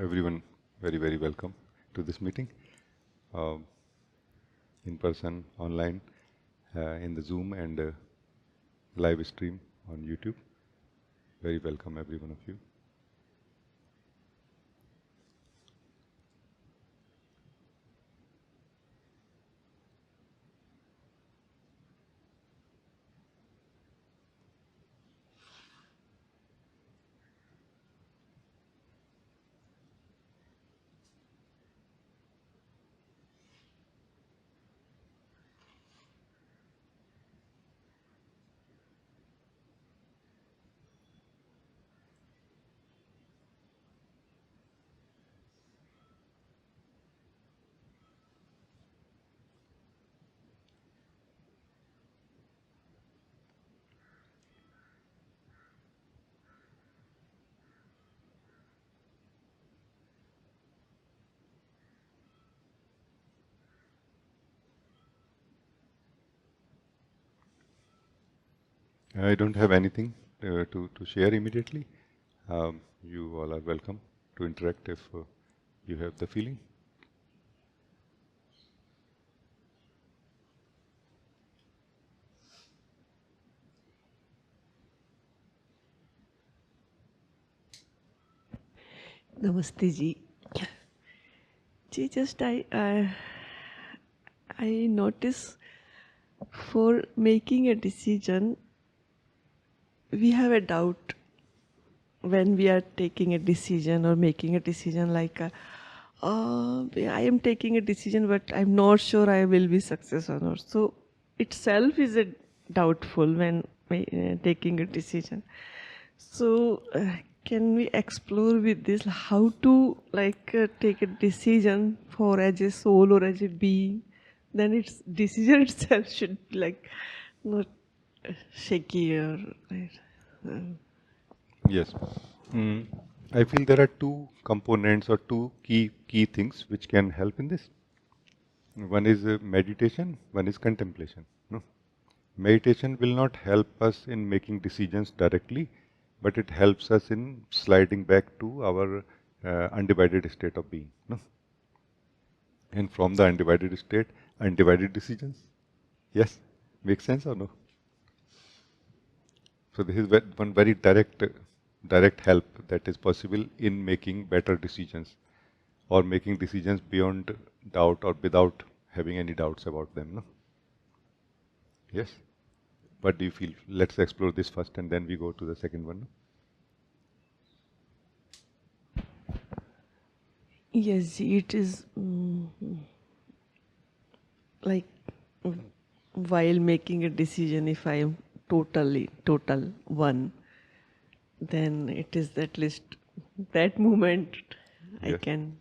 everyone very, very welcome to this meeting, in person, online, in the Zoom and live stream on YouTube. Very welcome every one of you. I don't have anything to share immediately. You all are welcome to interact if you have the feeling. Namaste ji. Ji, just I notice for making a decision, we have a doubt when we are taking a decision or making a decision like, I am taking a decision, but I'm not sure I will be successful or not. So itself is a doubtful when taking a decision. So can we explore with this how to take a decision for as a soul or as a being? Then its decision itself should be not shaky or Yes. I feel there are two components or two key things which can help in this. One is meditation, one is contemplation. No? Meditation will not help us in making decisions directly, but it helps us in sliding back to our undivided state of being. No? And from the undivided state, undivided decisions. Yes? Makes sense or no? So this is one very direct help that is possible in making better decisions or making decisions beyond doubt or without having any doubts about them. No? Yes? What do you feel? Let's explore this first and then we go to the second one. yes, it is like while making a decision, if I am total one, then it is at least that moment I Yes. can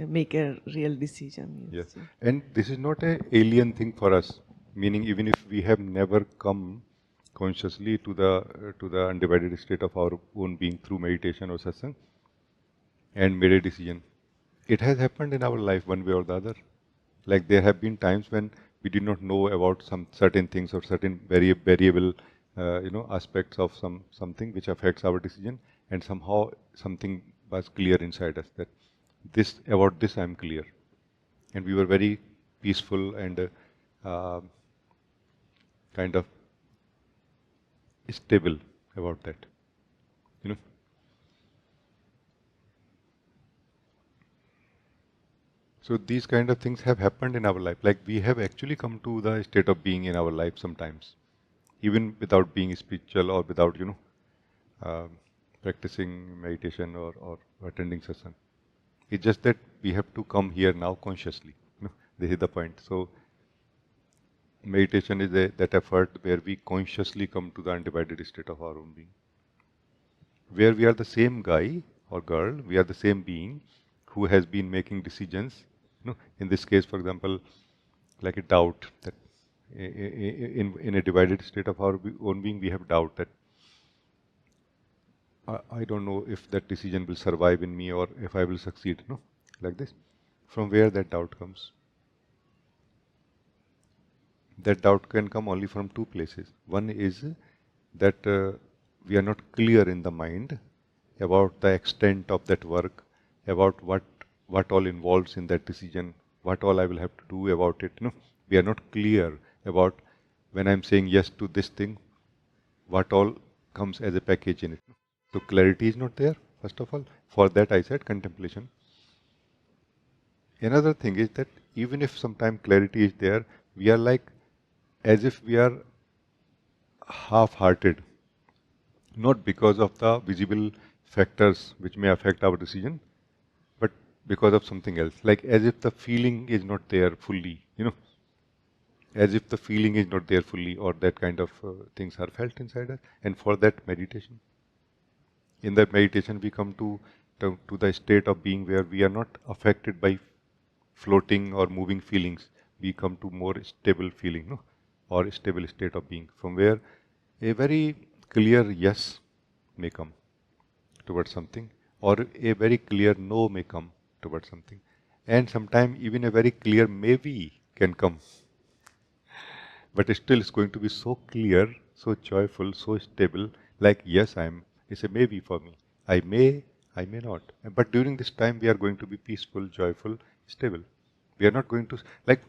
make a real decision. Yes. Yes. And this is not an alien thing for us, meaning even if we have never come consciously to the undivided state of our own being through meditation or satsang and made a decision, it has happened in our life one way or the other. Like there have been times when we did not know about some certain things or certain variable, aspects of something which affects our decision, and somehow something was clear inside us that about this I am clear, and we were very peaceful and kind of stable about that, you know. So these kind of things have happened in our life. Like we have actually come to the state of being in our life sometimes, even without being spiritual or without, practicing meditation or attending satsang. It's just that we have to come here now consciously. This is the point. So meditation is that effort where we consciously come to the undivided state of our own being, where we are the same guy or girl, we are the same being who has been making decisions. In this case, for example, like a doubt that in a divided state of our own being, we have doubt that I don't know if that decision will survive in me or if I will succeed. Like this. From where that doubt comes? That doubt can come only from two places. One is that we are not clear in the mind about the extent of that work, about what all involves in that decision, what all I will have to do about it. We are not clear about when I'm saying yes to this thing, what all comes as a package in it. So clarity is not there, first of all. For that I said contemplation. Another thing is that even if sometimes clarity is there, we are like as if we are half-hearted, not because of the visible factors which may affect our decision, but because of something else, like as if the feeling is not there fully, as if the feeling is not there fully, or that kind of things are felt inside us. And for that meditation, in that meditation we come to the state of being where we are not affected by floating or moving feelings. We come to more stable feeling, no? Or stable state of being, from where a very clear yes may come towards something, or a very clear no may come towards something, and sometimes even a very clear maybe can come. But still it's going to be so clear, so joyful, so stable, like yes, it's a maybe for me. I may not. But during this time we are going to be peaceful, joyful, stable. We are not going to, like,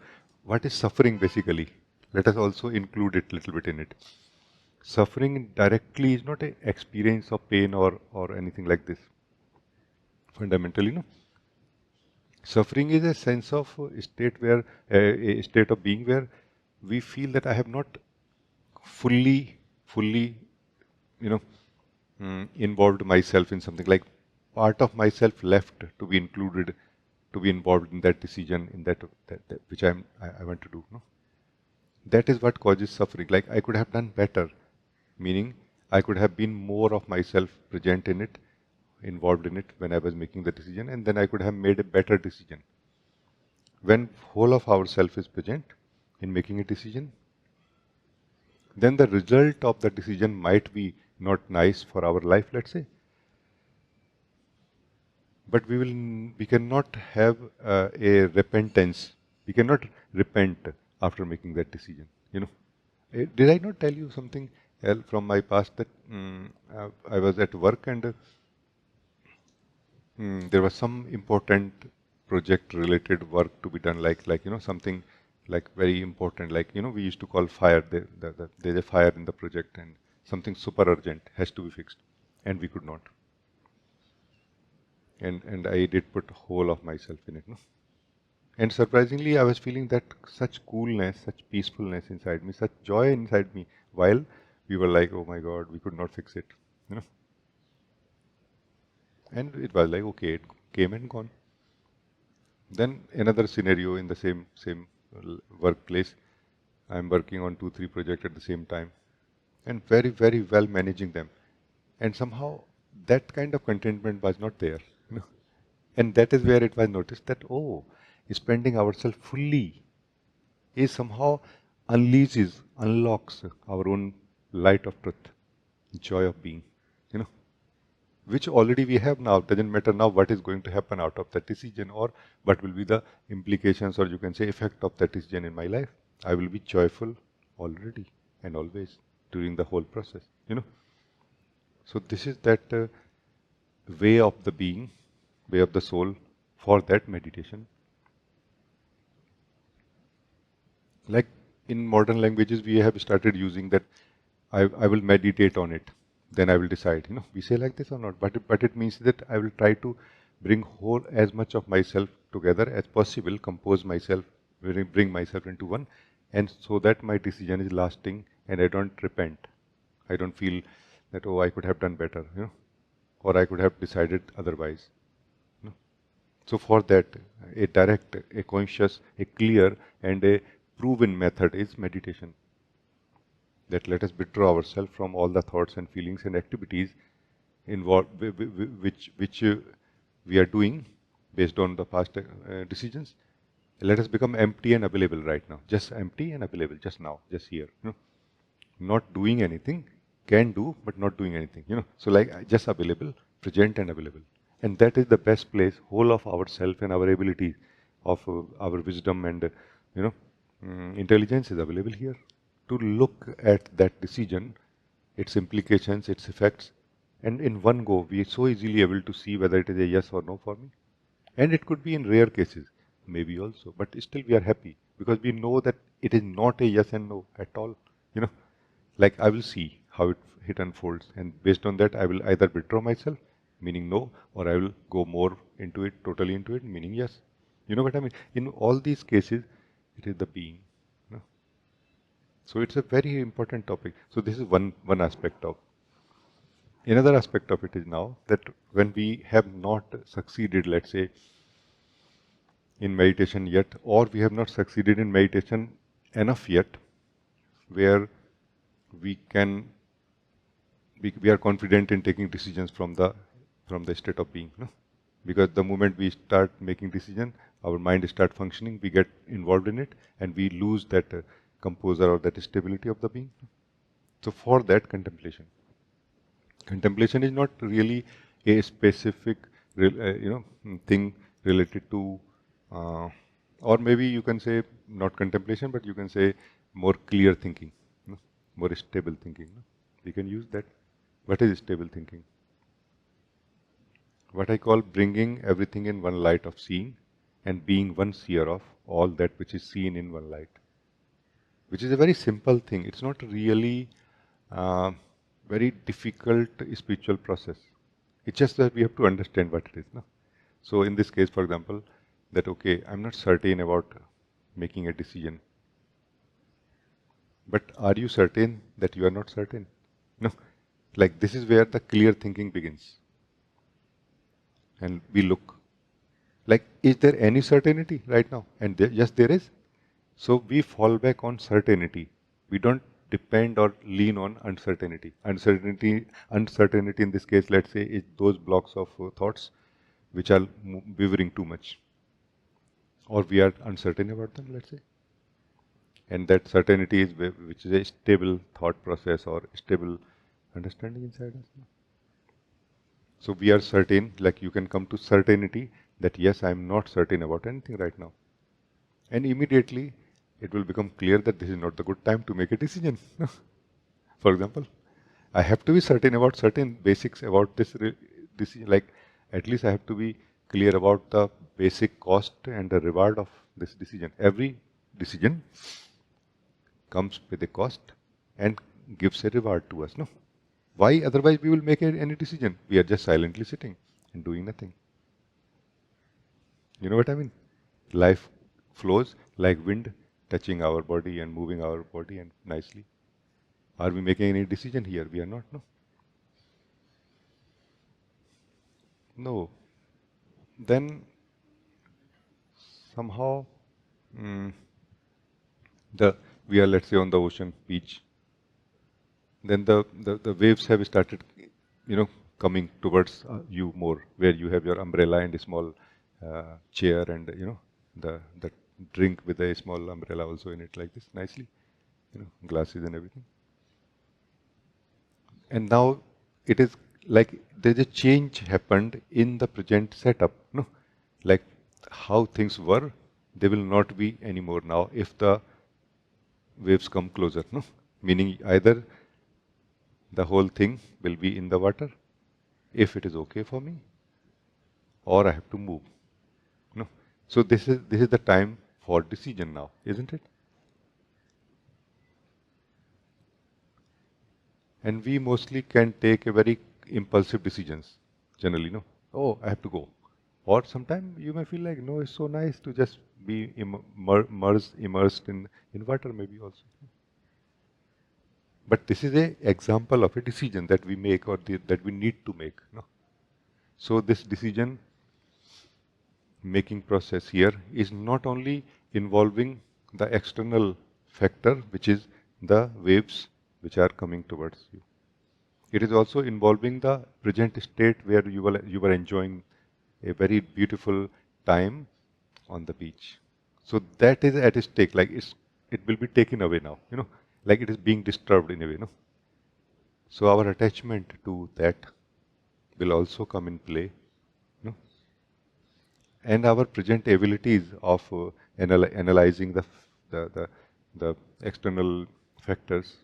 what is suffering basically? Let us also include it a little bit in it. Suffering directly is not an experience of pain or anything like this. Fundamentally, no. Suffering is a sense of a state of being where we feel that I have not fully, you know, involved myself in something, like part of myself left to be included, to be involved in that decision, in that which I want to do. No? That is what causes suffering. Like I could have done better, meaning I could have been more of myself present in it, involved in it when I was making the decision, and then I could have made a better decision. When whole of ourself is present in making a decision, then the result of the decision might be not nice for our life, let's say, but we cannot have a repentance. We cannot repent after making that decision. Did I not tell you something else from my past that I was at work and there was some important project related work to be done, like something like very important, like we used to call fire. There's a fire in the project and something super urgent has to be fixed, and we could not. And I did put whole of myself in it, no? And surprisingly, I was feeling that such coolness, such peacefulness inside me, such joy inside me, while we were like, oh my God, we could not fix it, you know. And it was like, okay, it came and gone. Then another scenario in the same workplace. I'm working on 2-3 projects at the same time, and very well managing them. And somehow that kind of contentment was not there, you know. And that is where it was noticed that, oh, spending ourselves fully is somehow unlocks our own light of truth, joy of being, you know, which already we have now. Doesn't matter now what is going to happen out of that decision, or what will be the implications, or you can say effect of that decision in my life. I will be joyful already and always during the whole process, you know. So this is that way of the being, way of the soul for that meditation. Like in modern languages, we have started using that I will meditate on it, then I will decide. We say like this or not, but it means that I will try to bring whole as much of myself together as possible, compose myself, bring myself into one, and so that my decision is lasting and I don't repent. I don't feel that, oh, I could have done better, or I could have decided otherwise. So for that, a direct, a conscious, a clear, and a proven method is meditation. That let us withdraw ourselves from all the thoughts and feelings and activities involved, which we are doing based on the past decisions. Let us become empty and available right now. Just empty and available, just now, just here. Not doing anything, can do, but not doing anything. So like just available, present and available. And that is the best place, whole of ourself and our abilities of our wisdom and intelligence is available here to look at that decision, its implications, its effects, and in one go we are so easily able to see whether it is a yes or no for me. And it could be in rare cases, maybe also, but still we are happy because we know that it is not a yes and no at all. You know, like I will see how it unfolds, and based on that, I will either withdraw myself, meaning no, or I will go more into it, totally into it, meaning yes. You know what I mean? In all these cases, it is the being. You know? So it's a very important topic. So this is one aspect of. Another aspect of it is now that when we have not succeeded, let's say, in meditation yet, or we have not succeeded in meditation enough yet, where we can we are confident in taking decisions from the state of being. No? Because the moment we start making decision, our mind start functioning, we get involved in it, and we lose that composure or that stability of the being. So for that, contemplation is not really a specific thing related to uh, or maybe you can say not contemplation, but you can say more clear thinking, no? More stable thinking, no? We can use that. What is stable thinking? What I call bringing everything in one light of seeing and being one seer of all that which is seen in one light, which is a very simple thing. It's not really uh, very difficult spiritual process. It's just that we have to understand what it is. No? So in this case, for example, that okay, I'm not certain about making a decision. But are you certain that you are not certain? No. Like this is where the clear thinking begins. And we look. Like, is there any certainty right now? And yes, there is. So we fall back on certainty. We don't depend or lean on uncertainty. Uncertainty in this case, let's say, is those blocks of thoughts which are wavering too much. Or we are uncertain about them, let's say. And that certainty is which is a stable thought process or stable understanding inside us. So we are certain, like you can come to certainty that yes, I am not certain about anything right now. And immediately it will become clear that this is not the good time to make a decision. For example, I have to be certain about certain basics about this decision, like at least I have to be clear about the basic cost and the reward of this decision. Every decision comes with a cost and gives a reward to us. No? Why? Otherwise, we will make any decision. We are just silently sitting and doing nothing. You know what I mean? Life flows like wind, touching our body and moving our body and nicely. Are we making any decision here? We are not. No. No. Then somehow mm, the we are, let's say, on the ocean beach. Then the waves have started, coming towards you more, where you have your umbrella and a small chair and, the drink with a small umbrella also in it like this, nicely, glasses and everything. And now it is like there's a change happened in the present setup, no? Like how things were, they will not be anymore now if the waves come closer, no? Meaning either the whole thing will be in the water if it is okay for me, or I have to move. No. So this is the time for decision now, isn't it? And we mostly can take a very impulsive decisions generally, no? Oh, I have to go. Or sometimes you may feel like, no, it's so nice to just be immersed in water maybe also. But this is a example of a decision that we make or that we need to make. No? So this decision making process here is not only involving the external factor, which is the waves which are coming towards you. It is also involving the present state where you were enjoying a very beautiful time on the beach. So that is at stake. Like it will be taken away now. Like it is being disturbed in a way. So our attachment to that will also come in play. And our present abilities of analyzing the, the, the external factors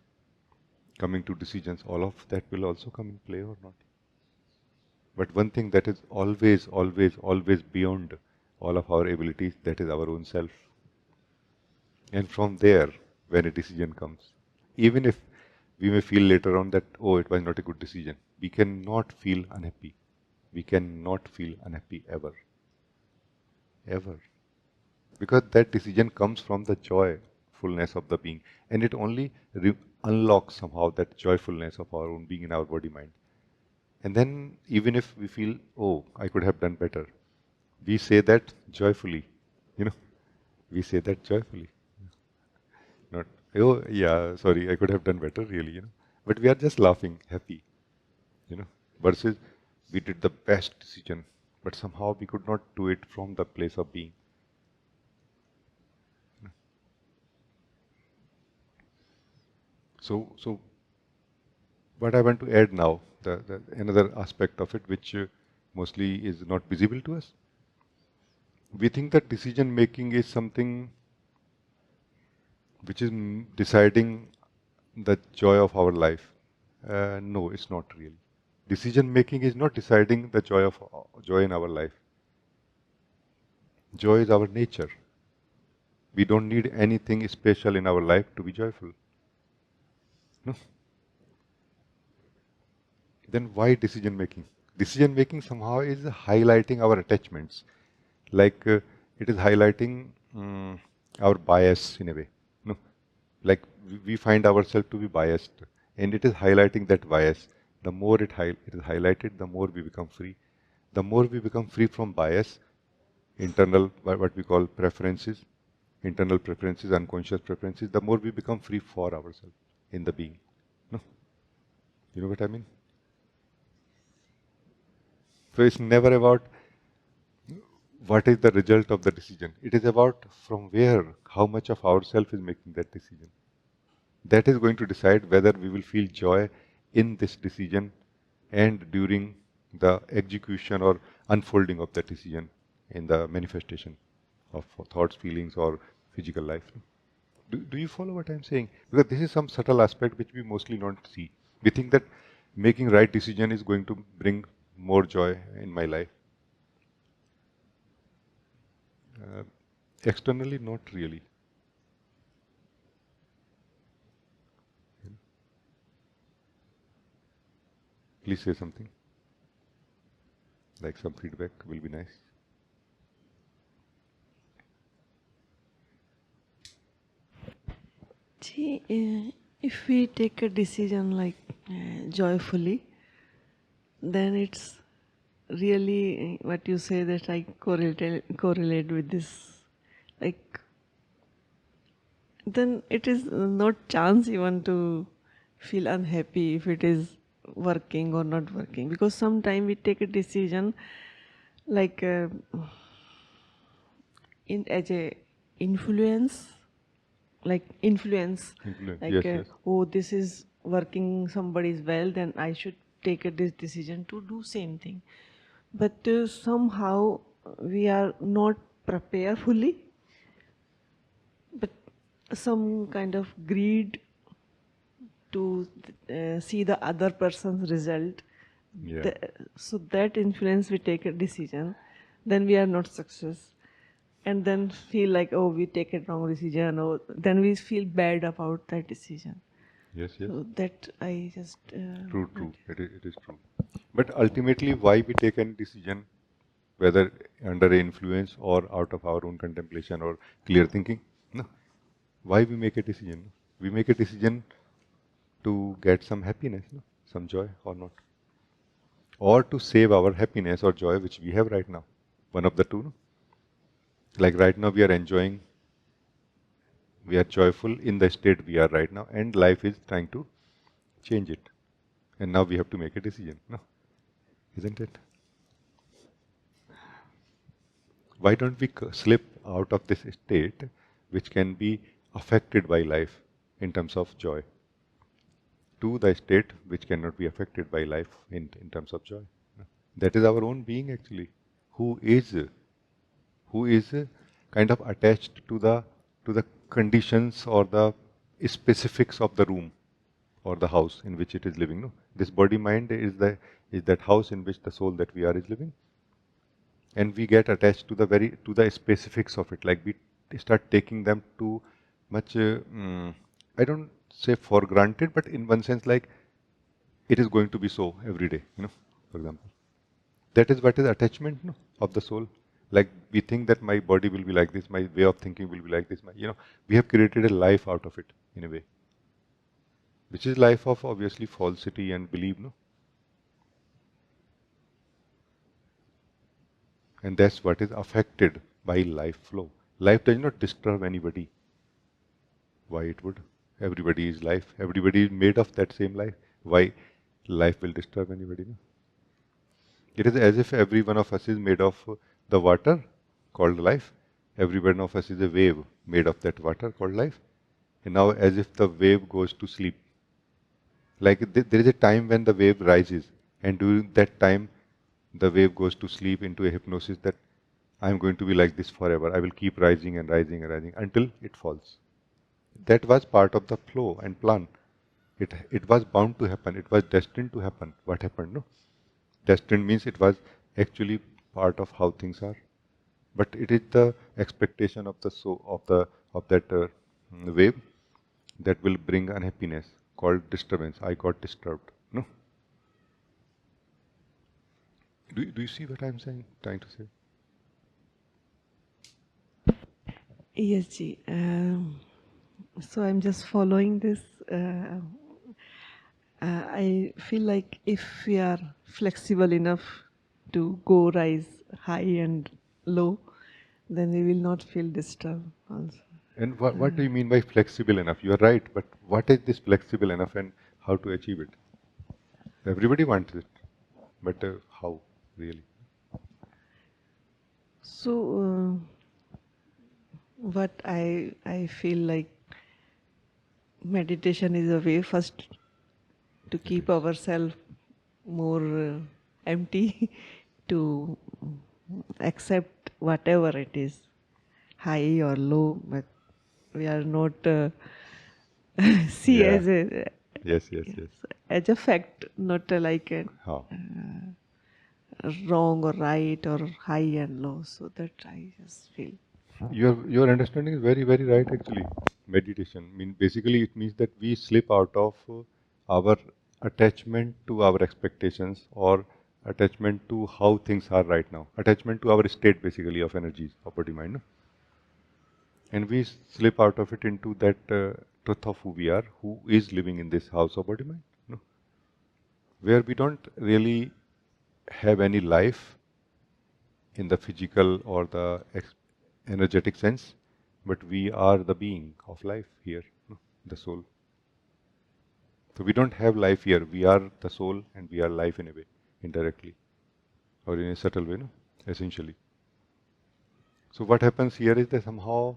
coming to decisions, all of that will also come in play or not. But one thing that is always, always, always beyond all of our abilities, that is our own self. And from there, when a decision comes, even if we may feel later on that, oh, it was not a good decision, we cannot feel unhappy. We cannot feel unhappy ever. Ever. Because that decision comes from the joyfulness of the being. And it only unlocks somehow that joyfulness of our own being in our body mind. And then even if we feel, oh, I could have done better, we say that joyfully. You know, we say that joyfully. Not, oh, yeah, sorry, I could have done better, really. But we are just laughing, happy, you know, versus we did the best decision, but somehow we could not do it from the place of being. So what I want to add now, the another aspect of it, which mostly is not visible to us. We think that decision making is something which is deciding the joy of our life. No, it's not really. Decision making is not deciding the joy in our life. Joy is our nature. We don't need anything special in our life to be joyful. No. Then why decision making? Decision making somehow is highlighting our attachments. Like it is highlighting our bias in a way. No. Like we find ourselves to be biased, and it is highlighting that bias. The more it is highlighted, the more we become free. The more we become free from bias, internal, what we call preferences, internal preferences, unconscious preferences, the more we become free for ourselves in the being. No? You know what I mean? So it's never about what is the result of the decision. It is about from where, how much of ourself is making that decision. That is going to decide whether we will feel joy in this decision and during the execution or unfolding of that decision in the manifestation of thoughts, feelings, or physical life. Do you follow what I'm saying? Because this is some subtle aspect which we mostly don't see. We think that making right decision is going to bring more joy in my life. Uh, Externally, not really. Please say something. Like some feedback will be nice. See, if we take a decision like joyfully, then it's really what you say that I correlate with this. Like, then it is not chance even to feel unhappy if it is working or not working, because sometimes we take a decision like in as a influence like influence, Influence. like Yes, yes. oh, this is working, somebody's well, then I should take this decision to do same thing. But somehow we are not prepared fully, but some kind of greed to see the other person's result. Yeah. So that influence we take a decision, then we are not success, and then feel like, oh, we take a wrong decision, or then we feel bad about that decision. Yes, yes. So that I just True, true. It is true. But ultimately, why we take any decision, whether under influence or out of our own contemplation or clear thinking, no. Why we make a decision? We make a decision to get some happiness, no? Some joy or not. Or to save our happiness or joy which we have right now. One of the two. No? Like right now we are enjoying, we are joyful in the state we are right now, and life is trying to change it. And now we have to make a decision. No? Isn't it? Why don't we slip out of this state which can be affected by life in terms of joy to the state which cannot be affected by life in terms of joy? That is our own being actually, who is who is kind of attached to the conditions or the specifics of the room. or the house in which it is living. No, this body mind is that house in which the soul that we are is living, and we get attached to the specifics of it. Like we start taking them too much. I don't say for granted, but in one sense, like it is going to be so every day. For example, that is what is attachment, no, of the soul. Like we think that my body will be like this, my way of thinking will be like this. We have created a life out of it in a way, which is life of obviously falsity and belief, no? And that's what is affected by life flow. Life does not disturb anybody. Why it would? Everybody is life. Everybody is made of that same life. Why life will disturb anybody? No? It is as if every one of us is made of the water called life. Every one of us is a wave made of that water called life. And now as if the wave goes to sleep. Like there is a time when the wave rises, and during that time the wave goes to sleep into a hypnosis that I am going to be like this forever. I will keep rising and rising and rising until it falls. That was part of the flow and plan. It was bound to happen. It was destined to happen. What happened? No, destined means it was actually part of how things are. But it is the expectation of the of that wave that will bring unhappiness called disturbance. I got disturbed. No, do you see what I'm saying? Trying to say. Yes, Ji. So I'm just following this. I feel like if we are flexible enough to go rise high and low, then we will not feel disturbed also. And what do you mean by flexible enough? You are right, but what is this flexible enough and how to achieve it? Everybody wants it, but how really? So, what I feel like meditation is a way first to keep ourselves more empty, to accept whatever it is, high or low, but we are not see Yeah. as a Yes, yes, yes. as a fact, not like a How? wrong or right or high and low. So that I just feel. Your understanding is very, very right actually. Meditation basically it means that we slip out of our attachment to our expectations or attachment to how things are right now. Attachment to our state basically of energies of body mind. No? And we slip out of it into that truth of who we are, who is living in this house of body mind. No? Where we don't really have any life in the physical or the energetic sense, but we are the being of life here, no? The soul. So we don't have life here. We are the soul and we are life in a way, indirectly or in a subtle way, no? Essentially. So what happens here is that somehow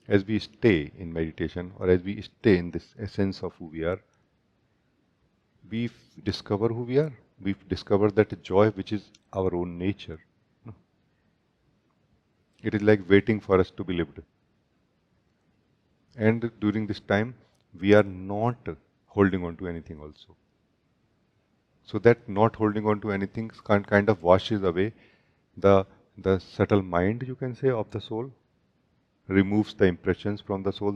as we stay in meditation or as we stay in this essence of who we are, we discover who we are. We discover that joy which is our own nature. No? It is like waiting for us to be lived. And during this time, we are not holding on to anything also. So that not holding on to anything kind of washes away the the subtle mind, you can say, of the soul, removes the impressions from the soul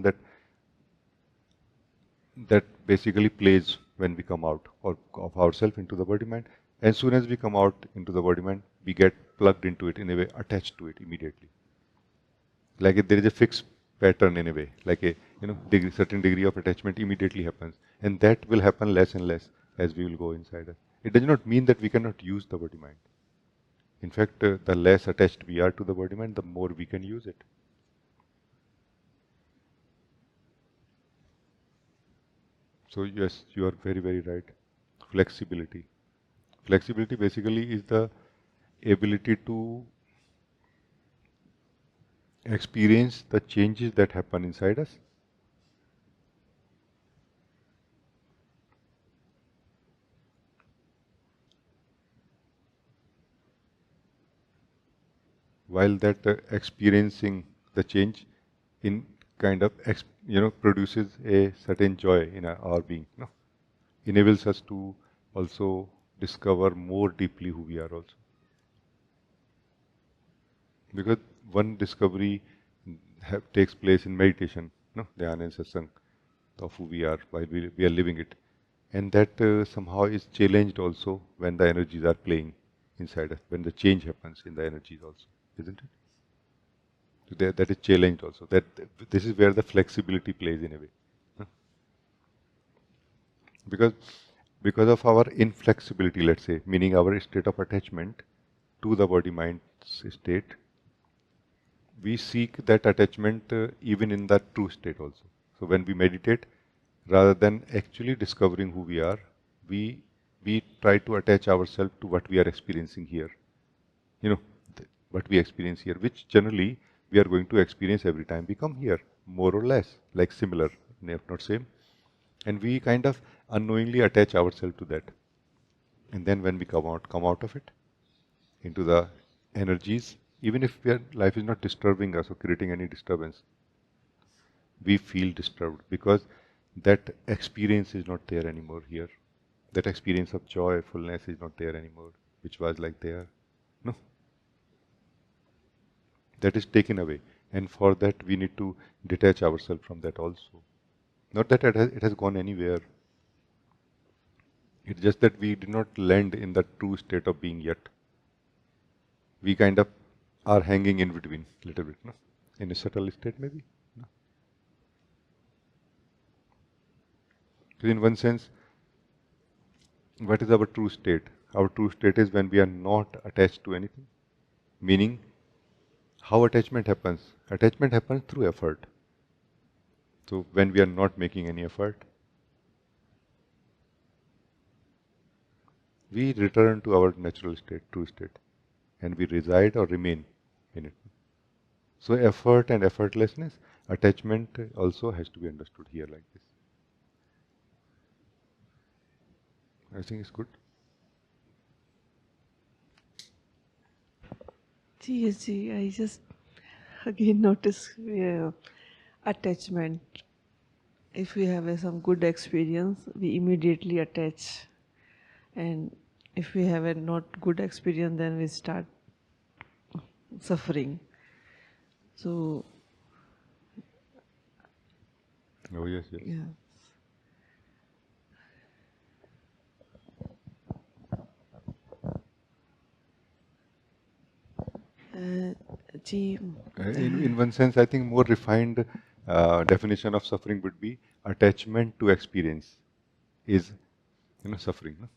that basically plays when we come out or of ourselves into the body mind. As soon as we come out into the body mind, we get plugged into it in a way, attached to it immediately. Like if there is a fixed pattern in a way, like a certain degree of attachment immediately happens, and that will happen less and less as we will go inside us. It does not mean that we cannot use the body mind. In fact, the less attached we are to the body mind, the more we can use it. So yes, you are very, very right. Flexibility. Flexibility basically is the ability to experience the changes that happen inside us while that experiencing the change in kind of produces a certain joy in our being. No? Enables us to also discover more deeply who we are also. Because one discovery takes place in meditation, no, dhyana and satsang, of who we are while we are living it, and that somehow is challenged also when the energies are playing inside us, when the change happens in the energies also, isn't it? So that is challenged also. That this is where the flexibility plays in a way, no? because because of our inflexibility, let's say, meaning our state of attachment to the body mind state, we seek that attachment even in the true state also. So when we meditate, rather than actually discovering who we are, we we try to attach ourselves to what we are experiencing here. You know, what we experience here, which generally we are going to experience every time we come here, more or less, like similar, if not same. And we kind of unknowingly attach ourselves to that. And then when we come out of it, into the energies, even if life is not disturbing us or creating any disturbance, we feel disturbed because that experience is not there anymore here. That experience of joy, fullness is not there anymore, which was like there. No, that is taken away. And for that, we need to detach ourselves from that also. Not that it has gone anywhere. It's just that we did not land in the true state of being yet. We kind of are hanging in between a little bit, no? In a subtle state, maybe. No? So in one sense, what is our true state? Our true state is when we are not attached to anything. Meaning, how attachment happens? Attachment happens through effort. So when we are not making any effort, we return to our natural state, true state, and we reside or remain in it. So effort and effortlessness, attachment also has to be understood here like this. I think it's good. Yes, I just again notice attachment. If we have some good experience, we immediately attach, and if we have a not good experience, then we start suffering. So Oh yes, yes. yeah. Ji, In one sense, I think more refined definition of suffering would be attachment to experience is, suffering. No?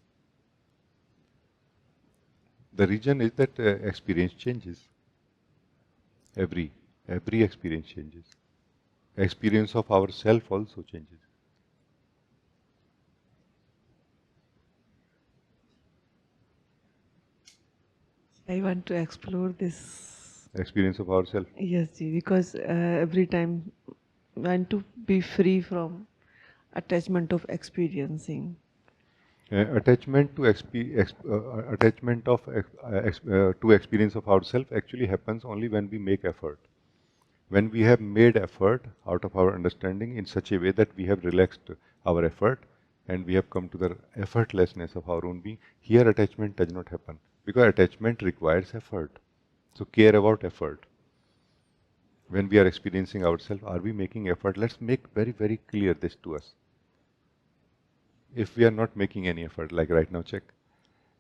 The reason is that experience changes. Every experience changes. Experience of ourself also changes. I want to explore this. Experience of ourself. Yes, ji, because every time I want to be free from attachment of experiencing. Attachment to attachment of to experience of ourself actually happens only when we make effort. When we have made effort out of our understanding in such a way that we have relaxed our effort and we have come to the effortlessness of our own being, here attachment does not happen because attachment requires effort. So care about effort. When we are experiencing ourselves, are we making effort? Let's make very, very clear this to us. If we are not making any effort, like right now, check.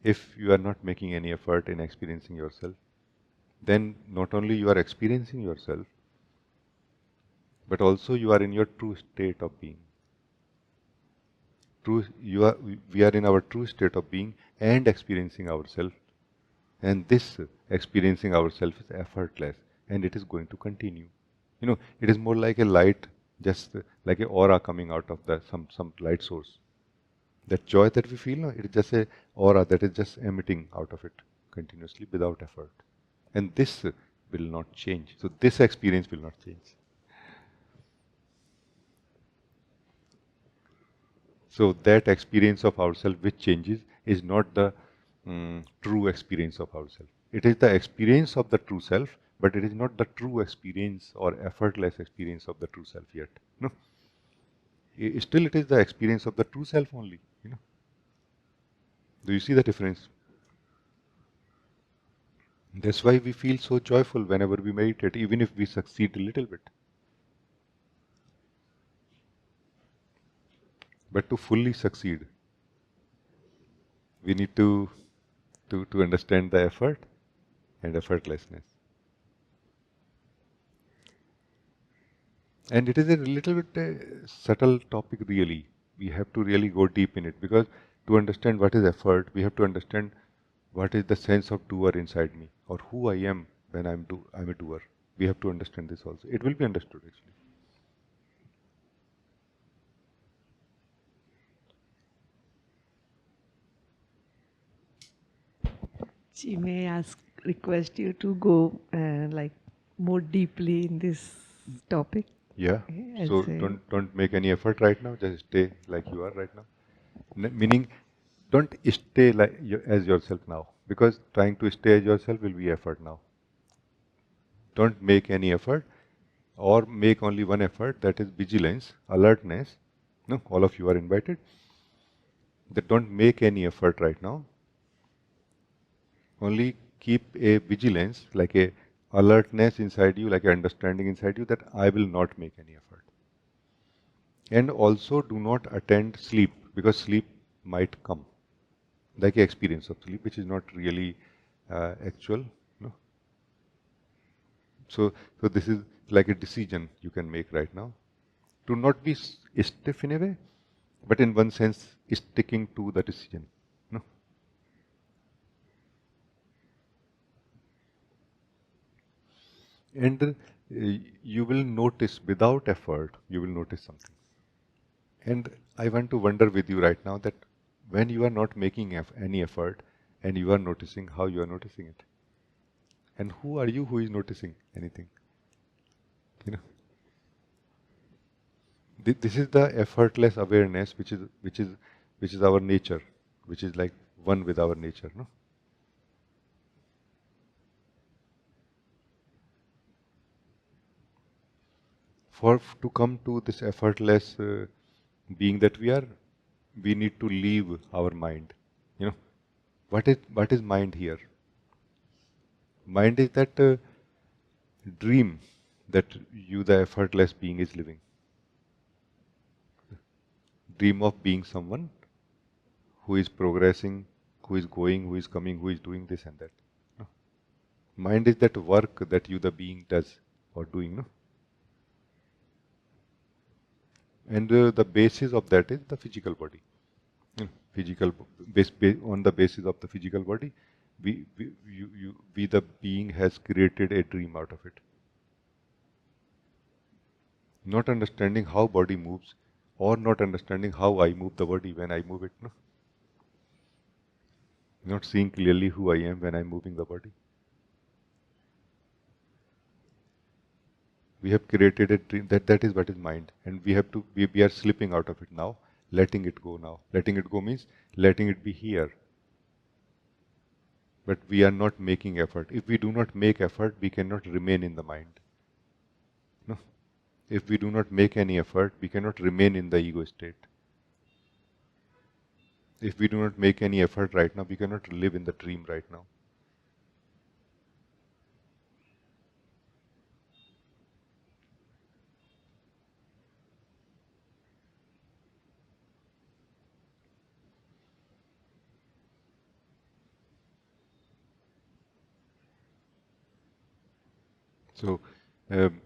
If you are not making any effort in experiencing yourself, then not only you are experiencing yourself, but also you are in your true state of being. We are in our true state of being and experiencing ourselves. And this experiencing ourselves is effortless and it is going to continue. It is more like a light, just like an aura coming out of some light source. That joy that we feel, no, it is just a aura that is just emitting out of it continuously without effort. And this will not change. So this experience will not change. So that experience of ourself which changes is not the true experience of ourself. It is the experience of the true self but it is not the true experience or effortless experience of the true self yet. No, still it is the experience of the true self only. Do you see the difference? That's why we feel so joyful whenever we meditate, even if we succeed a little bit. But to fully succeed, we need to understand the effort and effortlessness. And it is a little bit subtle topic really. We have to really go deep in it, because to understand what is effort, we have to understand what is the sense of doer inside me, or who I am when I'm a doer. We have to understand this also. It will be understood actually. She may request you to go like more deeply in this topic. Yeah. And So say, don't make any effort right now. Just stay like you are right now. Meaning, don't stay like as yourself now, because trying to stay as yourself will be effort now. Don't make any effort, or make only one effort, that is vigilance, alertness. No, all of you are invited. That don't make any effort right now. Only keep a vigilance, like a alertness inside you, like an understanding inside you that I will not make any effort. And also do not attend sleep, because sleep might come, like an experience of sleep, which is not really actual. No? So this is like a decision you can make right now. To not be stiff in a way, but in one sense, sticking to the decision. No? And you will notice, without effort, you will notice something. And I want to wonder with you right now that when you are not making any effort and you are noticing, how you are noticing it. And who are you who is noticing anything? You know, this is the effortless awareness, which is our nature, which is like one with our nature. No, for to come to this effortless being that we are, we need to leave our mind. You know, what is mind here? Mind is that dream that you, the effortless being, is living. Dream of being someone who is progressing, who is going, who is coming, who is doing this and that. No? Mind is that work that you, the being, does or doing. No? And the basis of that is the physical body. Physical on the basis of the physical body, we the being has created a dream out of it. Not understanding how body moves, or not understanding how I move the body when I move it. No? Not seeing clearly who I am when I'm moving the body. We have created a dream, that is what is mind, and we are slipping out of it now, letting it go now. Letting it go means letting it be here. But we are not making effort. If we do not make effort, we cannot remain in the mind. No? If we do not make any effort, we cannot remain in the ego state. If we do not make any effort right now, we cannot live in the dream right now. So,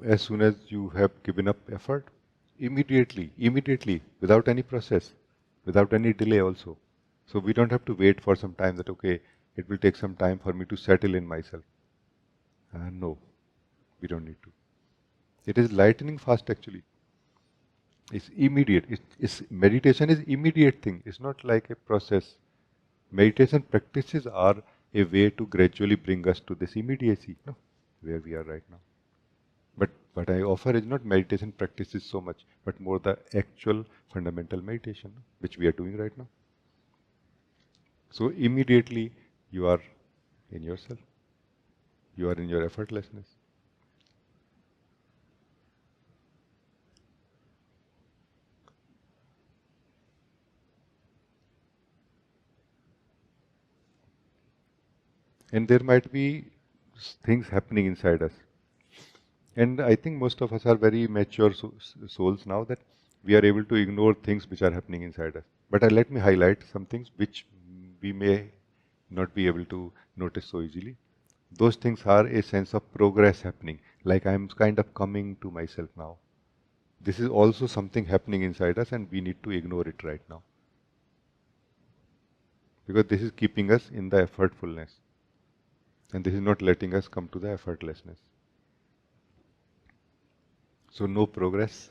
as soon as you have given up effort, immediately, without any process, without any delay also. So we don't have to wait for some time that, okay, it will take some time for me to settle in myself. No, we don't need to. It is lightning fast actually. It's immediate. Meditation is immediate thing. It's not like a process. Meditation practices are a way to gradually bring us to this immediacy, no, where we are right now. But what I offer is not meditation practices so much, but more the actual fundamental meditation, which we are doing right now. So immediately you are in yourself. You are in your effortlessness. And there might be things happening inside us. And I think most of us are very mature souls now that we are able to ignore things which are happening inside us. But let me highlight some things which we may not be able to notice so easily. Those things are a sense of progress happening, like I'm kind of coming to myself now. This is also something happening inside us, and we need to ignore it right now. Because this is keeping us in the effortfulness, and this is not letting us come to the effortlessness. So, no progress,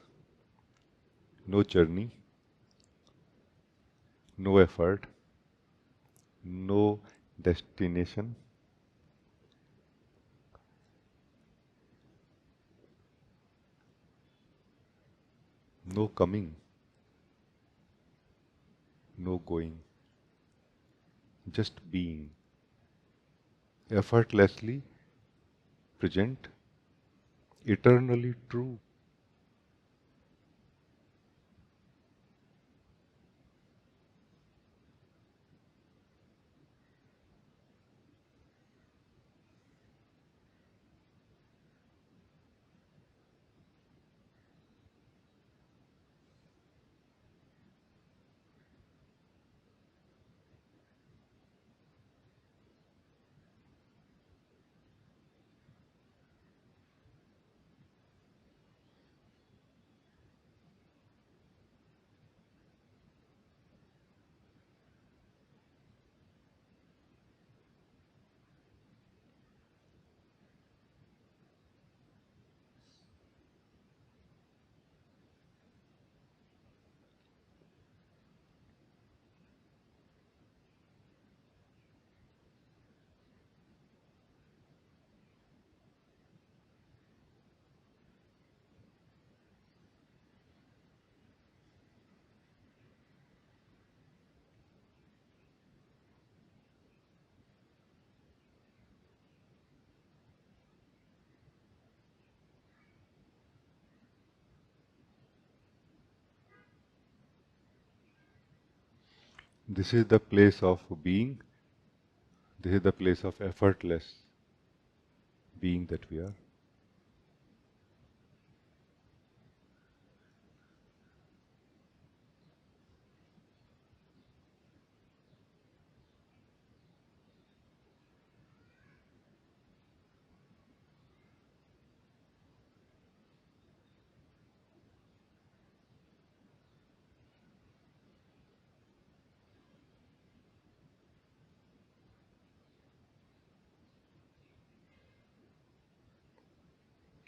no journey, no effort, no destination, no coming, no going, just being, effortlessly present, eternally true. This is the place of being, this is the place of effortless being that we are.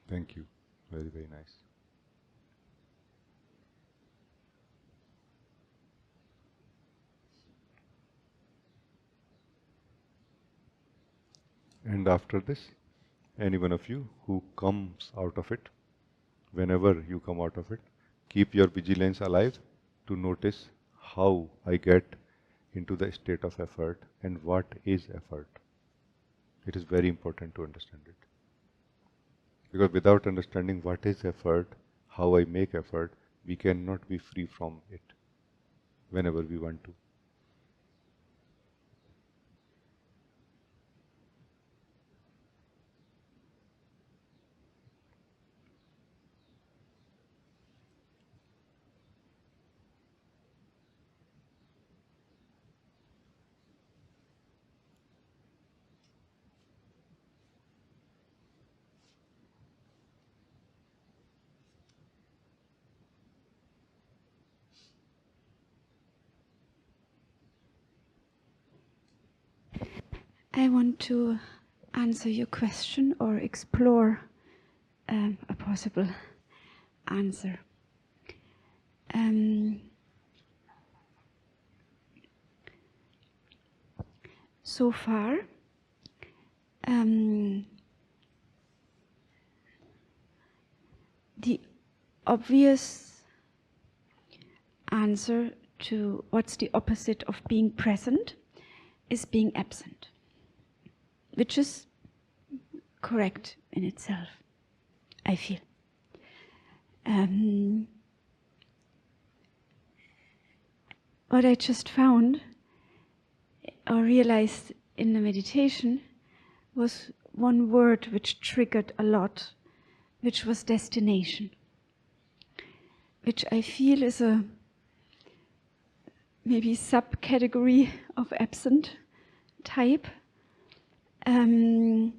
Thank you. Very, very nice. And after this, any one of you who comes out of it, whenever you come out of it, keep your vigilance alive to notice how I get into the state of effort and what is effort. It is very important to understand it. Because without understanding what is effort, how I make effort, we cannot be free from it whenever we want to. I want to answer your question or explore a possible answer. So far, the obvious answer to what's the opposite of being present is being absent, which is correct in itself, I feel. What I just found or realized in the meditation was one word which triggered a lot, which was destination, which I feel is a maybe subcategory of absent type. And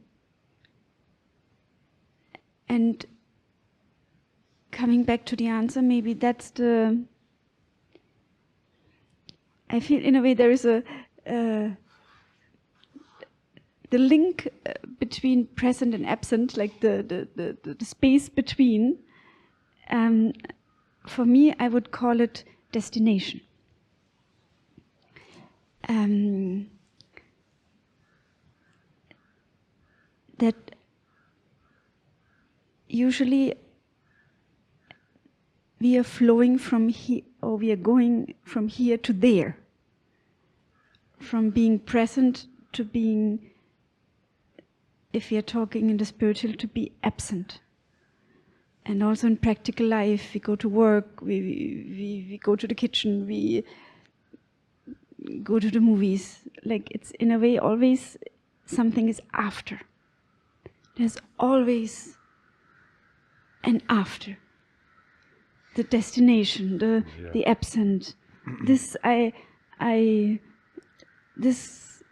coming back to the answer, maybe that's I feel in a way there is the link between present and absent, like the space between. For me, I would call it destination. That usually we are flowing from here, or we are going from here to there, from being present to being, if we are talking in the spiritual, to be absent. And also in practical life, we go to work, we go to the kitchen, we go to the movies. Like, it's in a way always something is after. There's always an after. The destination, the absent. This this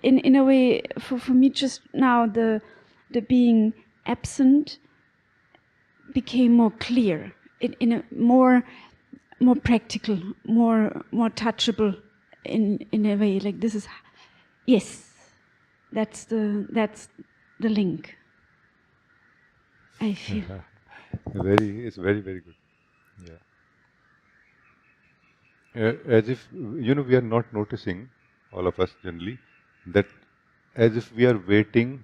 in a way for me just now the being absent became more clear, in a more practical, more touchable in a way. Like, this is, yes, that's the link, I feel. It's very, very good. Yeah. As if, we are not noticing, all of us generally, that as if we are waiting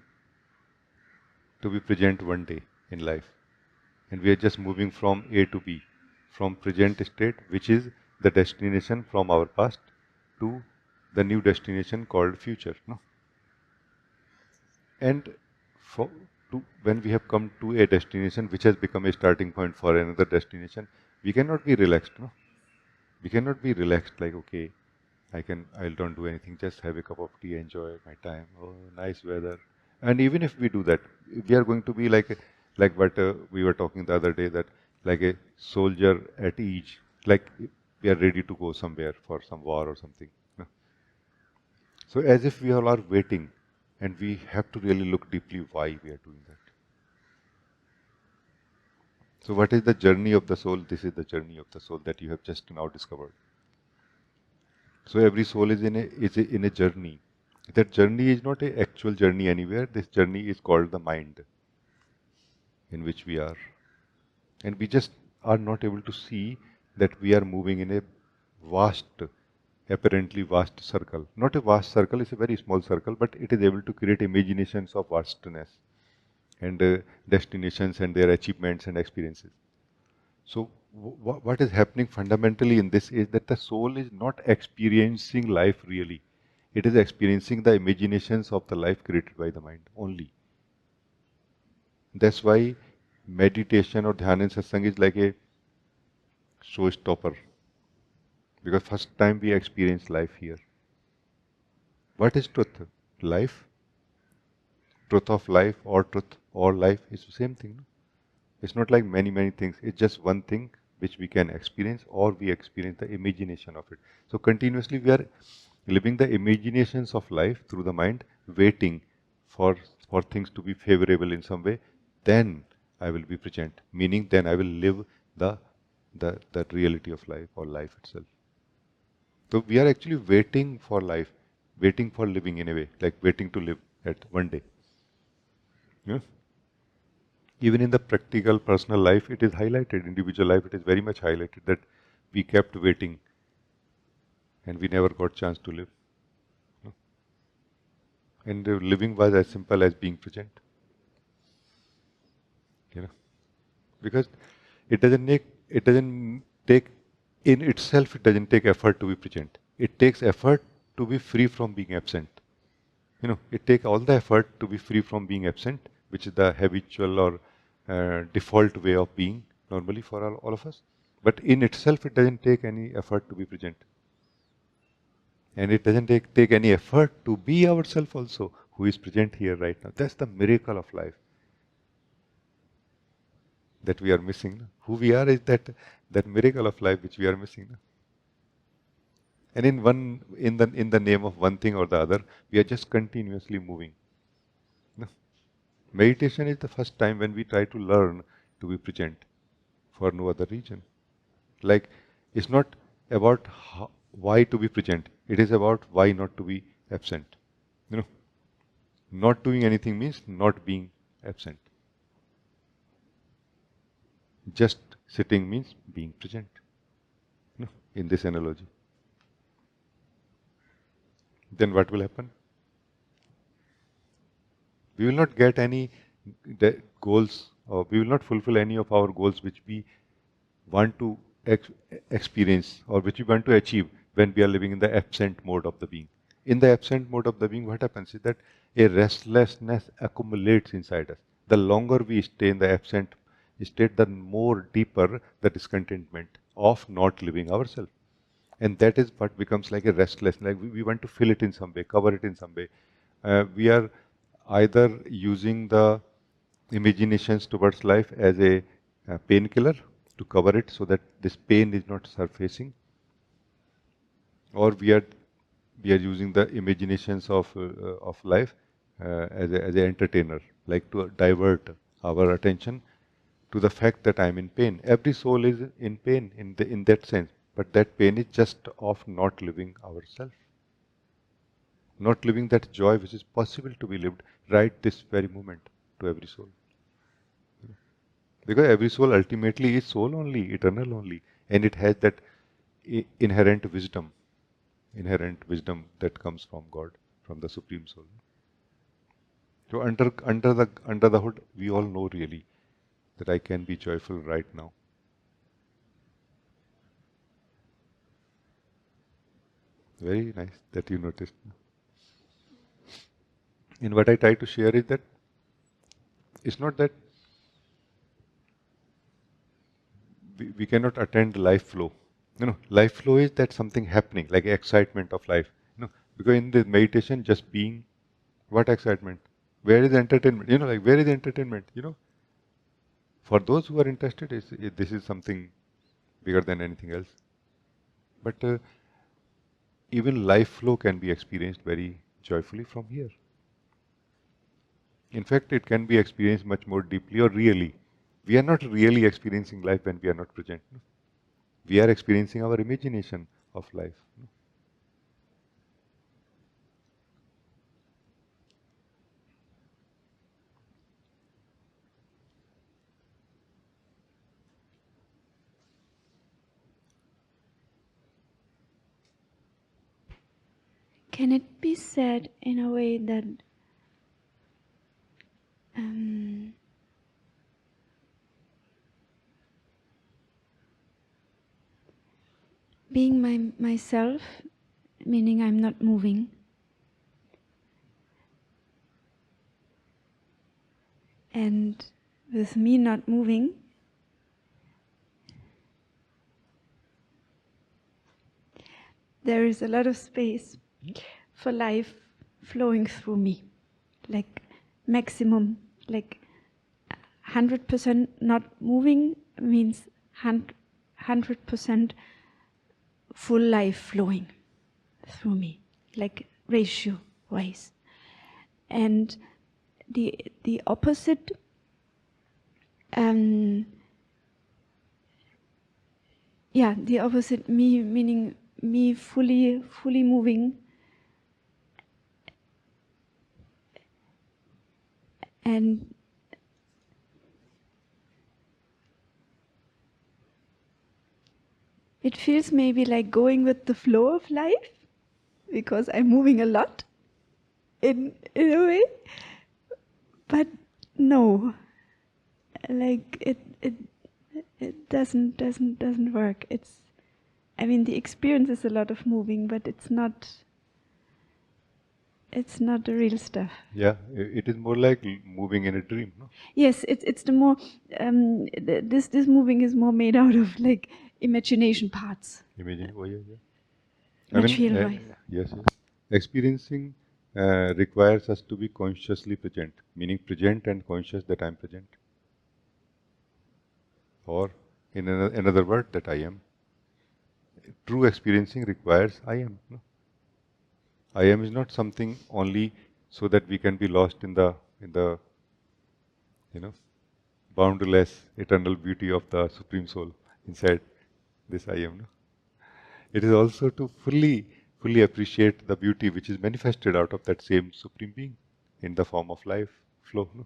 to be present one day in life. And we are just moving from A to B, from present state, which is the destination from our past, to the new destination called future. No? And when we have come to a destination which has become a starting point for another destination, we cannot be relaxed. No? We cannot be relaxed like, okay, I don't do anything, just have a cup of tea, enjoy my time, oh, nice weather. And even if we do that, we are going to be like what we were talking the other day, that like a soldier at ease, like we are ready to go somewhere for some war or something. No? So as if we all are waiting, and we have to really look deeply why we are doing that. So what is the journey of the soul? This is the journey of the soul that you have just now discovered. So every soul is in a journey. That journey is not an actual journey anywhere. This journey is called the mind, in which we are. And we just are not able to see that we are moving in a vast, apparently vast circle. Not a vast circle, it's a very small circle, but it is able to create imaginations of vastness and destinations and their achievements and experiences. So what is happening fundamentally in this is that the soul is not experiencing life really. It is experiencing the imaginations of the life created by the mind only. That's why meditation or dhyana and satsang is like a showstopper. Because first time we experience life here. What is truth? Life? Truth of life or truth or life is the same thing. No? It's not like many, many things. It's just one thing which we can experience, or we experience the imagination of it. So continuously we are living the imaginations of life through the mind, waiting for things to be favorable in some way. Then I will be present, meaning then I will live the reality of life or life itself. So we are actually waiting for life, waiting for living in a way, like waiting to live at one day. Yeah? Even in the practical personal life, it is highlighted, individual life, it is very much highlighted that we kept waiting and we never got chance to live. No? And living was as simple as being present. Because it doesn't take in itself, it doesn't take effort to be present. It takes effort to be free from being absent. It takes all the effort to be free from being absent, which is the habitual or default way of being normally for all of us. But in itself, it doesn't take any effort to be present. And it doesn't take any effort to be ourselves also. who is present here right now. That's the miracle of life that we are missing. Who we are is that miracle of life which we are missing. And in the name of one thing or the other, we are just continuously moving. Meditation is the first time when we try to learn to be present for no other reason. Like, it's not about why to be present. It is about why not to be absent. Not doing anything means not being absent. Just sitting means being present. In this analogy. Then what will happen? We will not get any goals, or we will not fulfill any of our goals which we want to experience or which we want to achieve when we are living in the absent mode of the being. In the absent mode of the being, what happens is that a restlessness accumulates inside us. The longer we stay in the absent state, the more deeper the discontentment of not living ourselves. And that is what becomes like a restless, like we want to fill it in some way, cover it in some way. We are either using the imaginations towards life as a painkiller to cover it so that this pain is not surfacing, or we are using the imaginations of life as an entertainer, like to divert our attention to the fact that I am in pain. Every soul is in pain in that sense, but that pain is just of not living ourselves, not living that joy which is possible to be lived right this very moment to every soul. Because every soul ultimately is soul only, eternal only, and it has that inherent wisdom that comes from God, from the Supreme Soul. So under the hood, we all know really that I can be joyful right now. Very nice that you noticed. And what I try to share is that it's not that we cannot attend life flow. Life flow is that something happening, like excitement of life. Because in the meditation, just being, what excitement? Where is the entertainment? Like where is the entertainment? For those who are interested, this is something bigger than anything else. But even life flow can be experienced very joyfully from here. In fact, it can be experienced much more deeply or really. We are not really experiencing life when we are not present. We are experiencing our imagination of life. Can it be said in a way that being myself, meaning I'm not moving, and with me not moving, there is a lot of space for life flowing through me, like maximum, like 100% not moving means 100% full life flowing through me, like ratio wise. And the opposite, the opposite, me meaning me fully moving, and it feels maybe like going with the flow of life, because I'm moving a lot in a way, but no, like it doesn't work. The experience is a lot of moving, but it's not the real stuff. Yeah, it is more like moving in a dream. No? Yes, it's the more this moving is more made out of like imagination parts. Imagine, oh yeah. Not real life. Yes. Experiencing requires us to be consciously present, meaning present and conscious that I am present. Or in another word, that I am. True experiencing requires I am. No? I am is not something only so that we can be lost in the boundless eternal beauty of the Supreme Soul inside this I am. No? It is also to fully appreciate the beauty which is manifested out of that same Supreme Being in the form of life flow. No?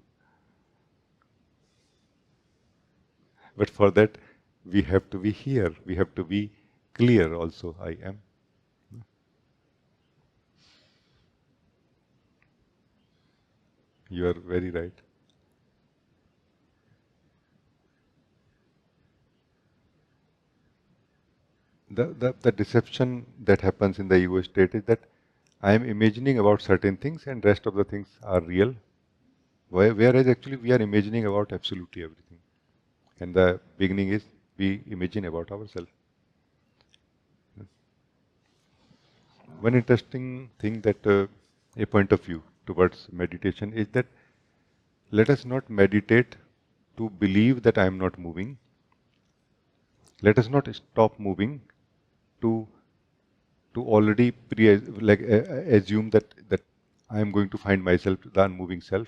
But for that, we have to be here. We have to be clear also, I am. You are very right. The deception that happens in the ego state is that I am imagining about certain things and rest of the things are real, whereas actually we are imagining about absolutely everything. And the beginning is we imagine about ourselves. One interesting thing that a point of view towards meditation is that let us not meditate to believe that I am not moving. Let us not stop moving to already assume that I am going to find myself, the unmoving self.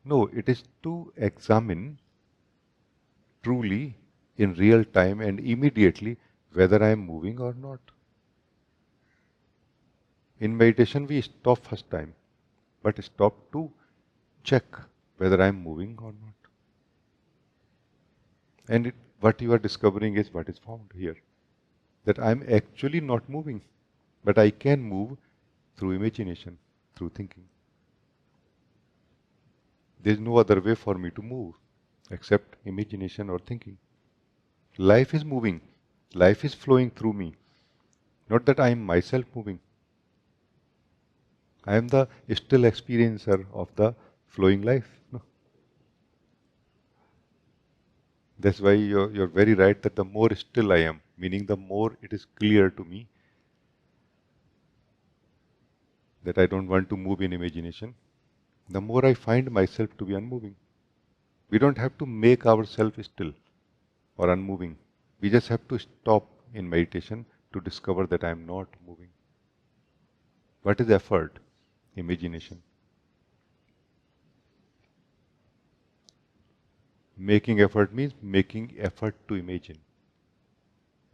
No, it is to examine truly in real time and immediately whether I am moving or not. In meditation, we stop first time, but stop to check whether I am moving or not. And what you are discovering is what is found here, that I am actually not moving, but I can move through imagination, through thinking. There is no other way for me to move except imagination or thinking. Life is moving, life is flowing through me, not that I am myself moving. I am the still experiencer of the flowing life. No? That's why you're very right that the more still I am, meaning the more it is clear to me that I don't want to move in imagination, the more I find myself to be unmoving. We don't have to make ourselves still or unmoving. We just have to stop in meditation to discover that I am not moving. What is effort? Imagination. Making effort means making effort to imagine.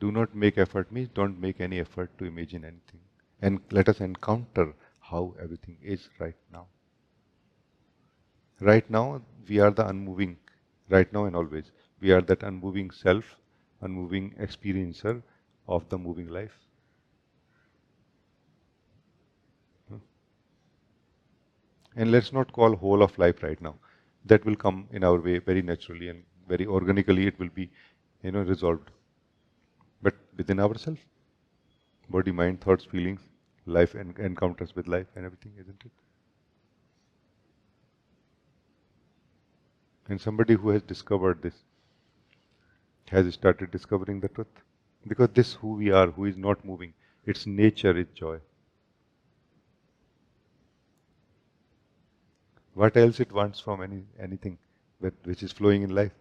Do not make effort means don't make any effort to imagine anything. And let us encounter how everything is right now. Right now, we are the unmoving, right now and always. We are that unmoving self, unmoving experiencer of the moving life. And let's not call whole of life right now. That will come in our way very naturally and very organically. It will be, resolved. But within ourselves, body, mind, thoughts, feelings, life and encounters with life and everything, isn't it? And somebody who has discovered this has started discovering the truth. Because this who we are, who is not moving, its nature is joy. What else it wants from anything which is flowing in life?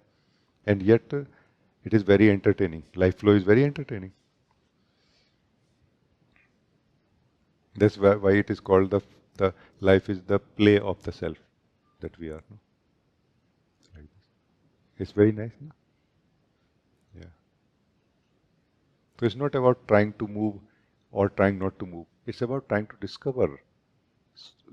And yet it is very entertaining. Life flow is very entertaining. That's why it is called the life is the play of the self that we are. No? Like this. It's very nice, no? Yeah. So it's not about trying to move or trying not to move. It's about trying to discover.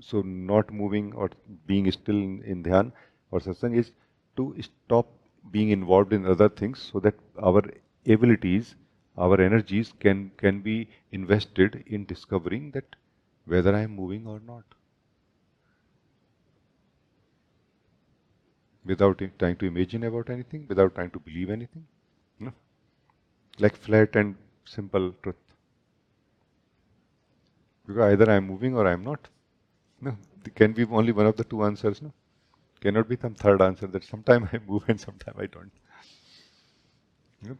So not moving or being still in dhyan or satsang is to stop being involved in other things so that our abilities, our energies can be invested in discovering that whether I am moving or not. Without trying to imagine about anything, without trying to believe anything. No? Like flat and simple truth. Because either I am moving or I am not. No, there can be only one of the two answers. No, cannot be some third answer that sometime I move and sometime I don't.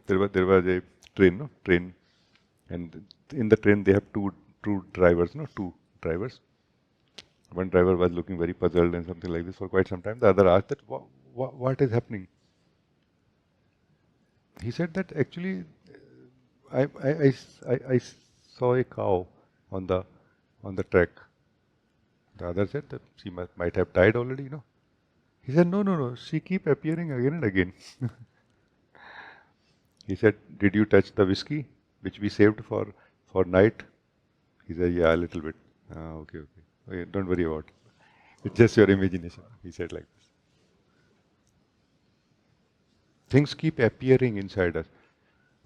There was a train, no train, and in the train they have two drivers, no two drivers, One driver was looking very puzzled and something like this for quite some time. The other asked that, what is happening? He said that actually, I saw a cow on the track. The other said that she might have died already, He said, no, she keep appearing again and again. He said, did you touch the whiskey which we saved for night? He said, yeah, a little bit. Okay. Don't worry about it. It's just your imagination. He said like this. Things keep appearing inside us.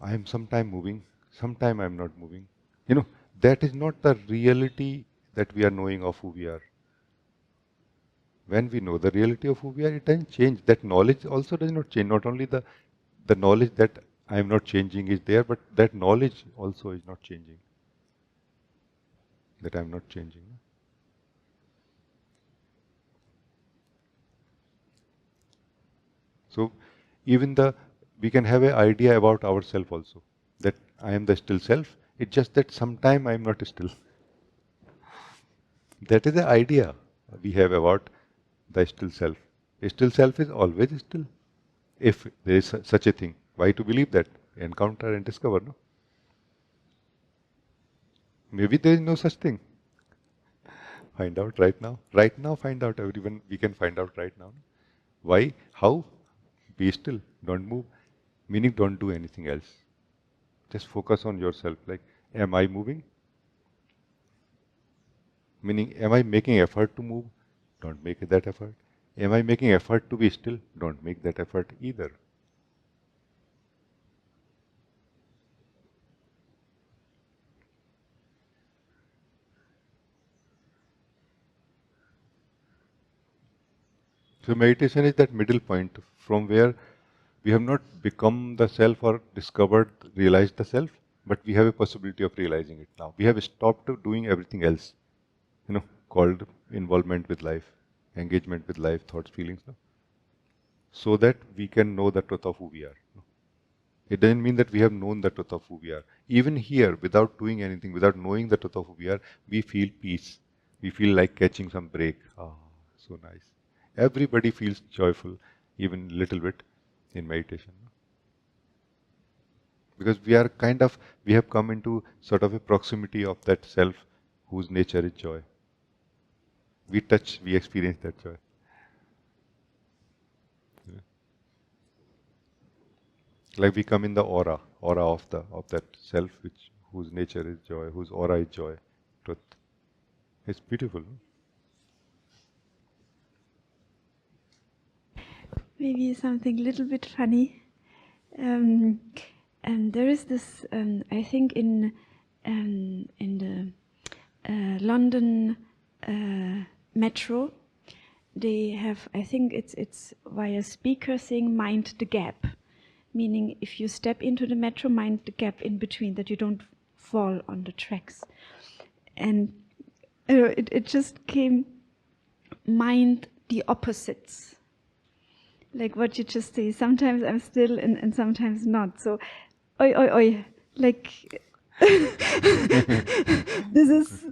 I am sometime moving, sometime I am not moving. That is not the reality that we are knowing of who we are. When we know the reality of who we are, it doesn't change. That knowledge also does not change. Not only the knowledge that I am not changing is there, but that knowledge also is not changing. That I am not changing. So even we can have an idea about ourselves also, that I am the still self. It's just that sometime I am not still. That is the idea we have about the still self. A still self is always still. If there is such a thing, why to believe that? Encounter and discover, no? Maybe there is no such thing. Find out right now. Right now, find out. Everyone, we can find out right now. Why? How? Be still. Don't move. Meaning, don't do anything else. Just focus on yourself. Like, am I moving? Meaning, am I making effort to move? Don't make that effort. Am I making effort to be still? Don't make that effort either. So meditation is that middle point from where we have not become the self or discovered, realized the self, but we have a possibility of realizing it now. We have stopped doing everything else, called involvement with life, engagement with life, thoughts, feelings, so that we can know the truth of who we are. It doesn't mean that we have known the truth of who we are. Even here, without doing anything, without knowing the truth of who we are, we feel peace. We feel like catching some break. So nice. Everybody feels joyful, even a little bit, in meditation. Because we have come into sort of a proximity of that self whose nature is joy. We touch, we experience that joy. Like we come in the aura of that self whose nature is joy, whose aura is joy, truth. It's beautiful. Maybe something a little bit funny. And there is this, I think in the London metro, they have, I think it's via speaker saying mind the gap. Meaning if you step into the metro, mind the gap in between, that you don't fall on the tracks. And it just came, mind the opposites. Like what you just say, sometimes I'm still and sometimes not. So, oi, like, this is,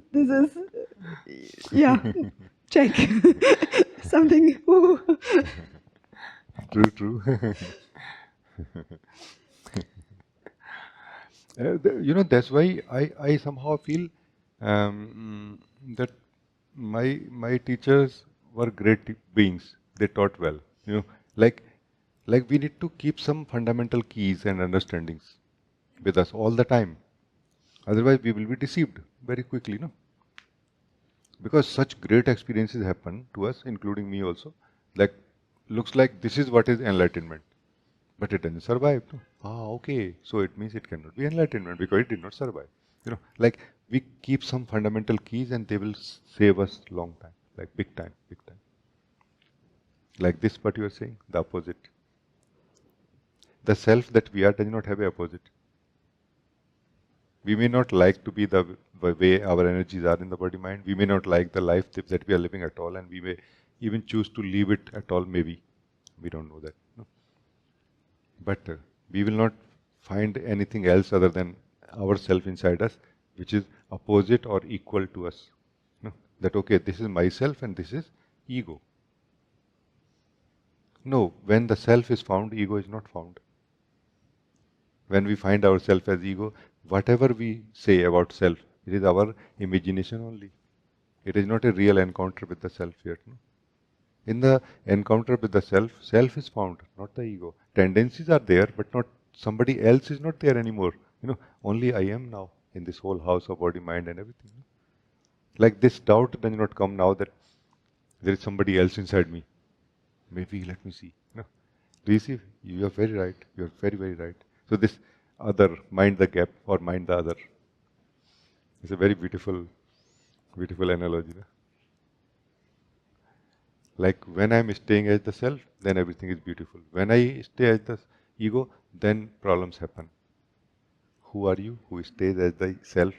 yeah, check. Something, ooh. True. That's why I somehow feel that my teachers were great beings. They taught well. Like we need to keep some fundamental keys and understandings with us all the time. Otherwise, we will be deceived very quickly, Because such great experiences happen to us, including me also. Like, looks like this is what is enlightenment. But it doesn't survive. Okay. So it means it cannot be enlightenment because it did not survive. Like we keep some fundamental keys and they will save us long time. Like big time. Like this, what you are saying, the opposite. The self that we are does not have an opposite. We may not like to be the way our energies are in the body mind. We may not like the life that we are living at all, and we may even choose to leave it at all, maybe. We don't know that. But we will not find anything else other than ourself inside us, which is opposite or equal to us. that, okay, this is myself and this is ego. No, when the self is found, ego is not found. When we find ourselves as ego, whatever we say about self, it is our imagination only. It is not a real encounter with the self yet. No? In the encounter with the self, self is found, not the ego. Tendencies are there, but not somebody else is not there anymore. Only I am now in this whole house of body, mind, and everything. Like this doubt does not come now that there is somebody else inside me. Maybe let me see. Do you see? You are very right. You are very, very right. So this other, mind the gap or mind the other. It's a very beautiful, beautiful analogy. No? Like when I'm staying as the self, then everything is beautiful. When I stay as the ego, then problems happen. Who are you who stays as the self?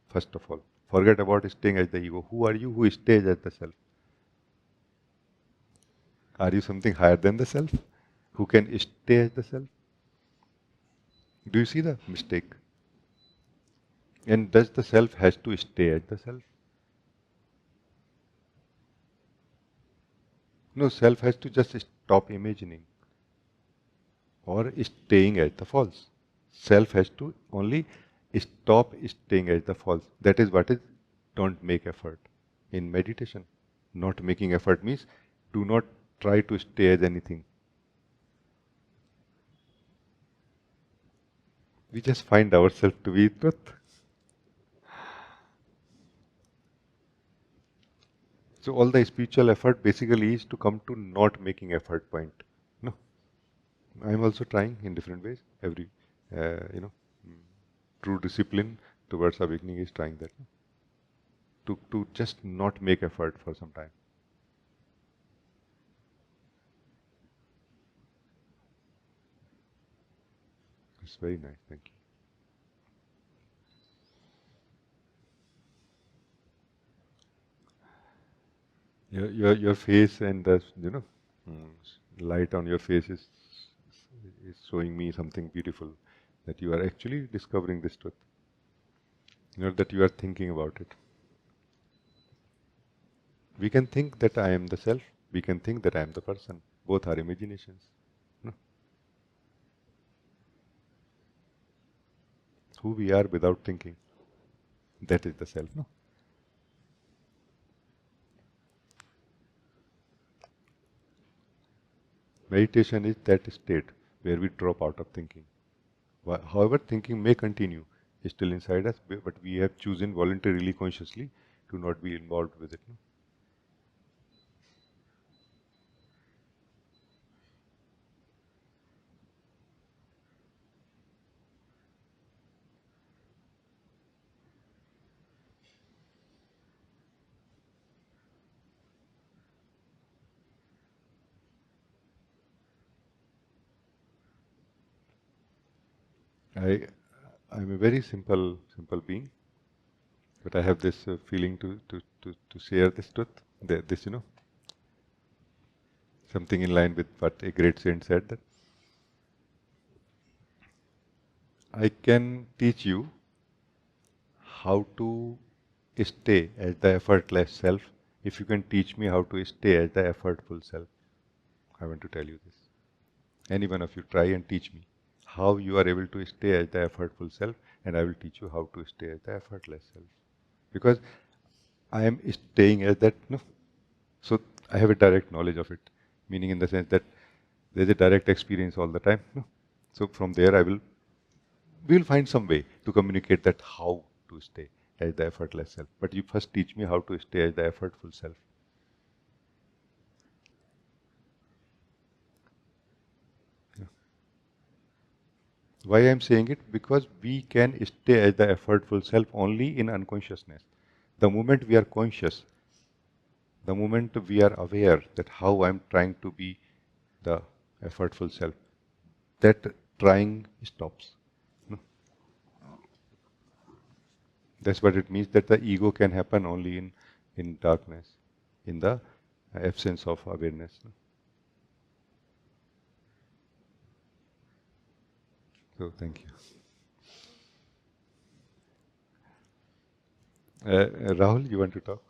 First of all, forget about staying as the ego. Who are you who stays as the self? Are you something higher than the self? Who can stay as the self? Do you see the mistake? And does the self has to stay as the self? No, self has to just stop imagining or staying as the false. Self has to only stop staying as the false. That is what is don't make effort in meditation. Not making effort means do not try to stay as anything. We just find ourselves to be truth. So all the spiritual effort basically is to come to not making effort point. No, I'm also trying in different ways. Every, true discipline towards awakening is trying that. To just not make effort for some time. It's very nice. Thank you. Your face and the light on your face is showing me something beautiful, that you are actually discovering this truth. Not that you are thinking about it. We can think that I am the self. We can think that I am the person. Both are imaginations. No? Who we are without thinking. That is the self. No? Meditation is that state where we drop out of thinking. However, thinking may continue still inside us, but we have chosen voluntarily, consciously to not be involved with it. No? I'm a very simple being, but I have this feeling to share this truth. This, something in line with what a great saint said, that I can teach you how to stay as the effortless self if you can teach me how to stay as the effortful self. I want to tell you this. Any one of you try and teach me how you are able to stay as the effortful self, and I will teach you how to stay as the effortless self. Because I am staying as that, no? So I have a direct knowledge of it, meaning in the sense that there's a direct experience all the time. No? So from there we will find some way to communicate that how to stay as the effortless self. But you first teach me how to stay as the effortful self. Yeah. Why I am saying it? Because we can stay as the effortful self only in unconsciousness. The moment we are conscious, the moment we are aware that how I am trying to be the effortful self, that trying stops. No? That's what it means, that the ego can happen only in darkness, in the absence of awareness. No? So thank you. Rahul, you want to talk?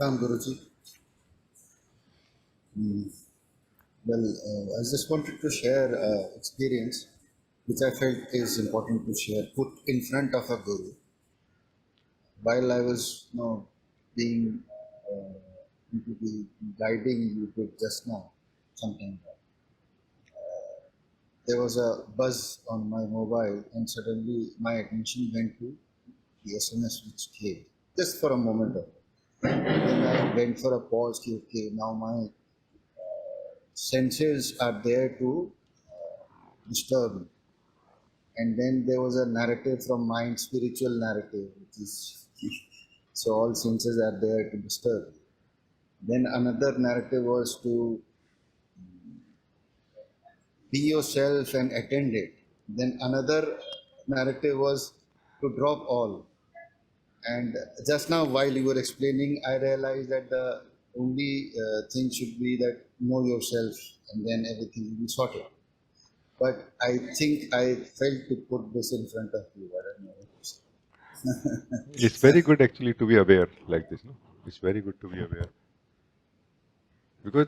Ram Guruji. Well, I just wanted to share experience which I felt is important to share, put in front of a guru. While I was, being into the guiding you did just now, sometime back, there was a buzz on my mobile, and suddenly my attention went to the SMS which came, just for a moment. Then I went for a pause. Okay, now my senses are there to disturb me. And then there was a narrative from mind, spiritual narrative, which is so all senses are there to disturb. Then another narrative was to be yourself and attend it. Then another narrative was to drop all. And just now, while you were explaining, I realized that the only thing should be that know yourself, and then everything will be sorted. But I think I failed to put this in front of you. I don't know what to say. It's very good actually to be aware like this, no? It's very good to be aware. Because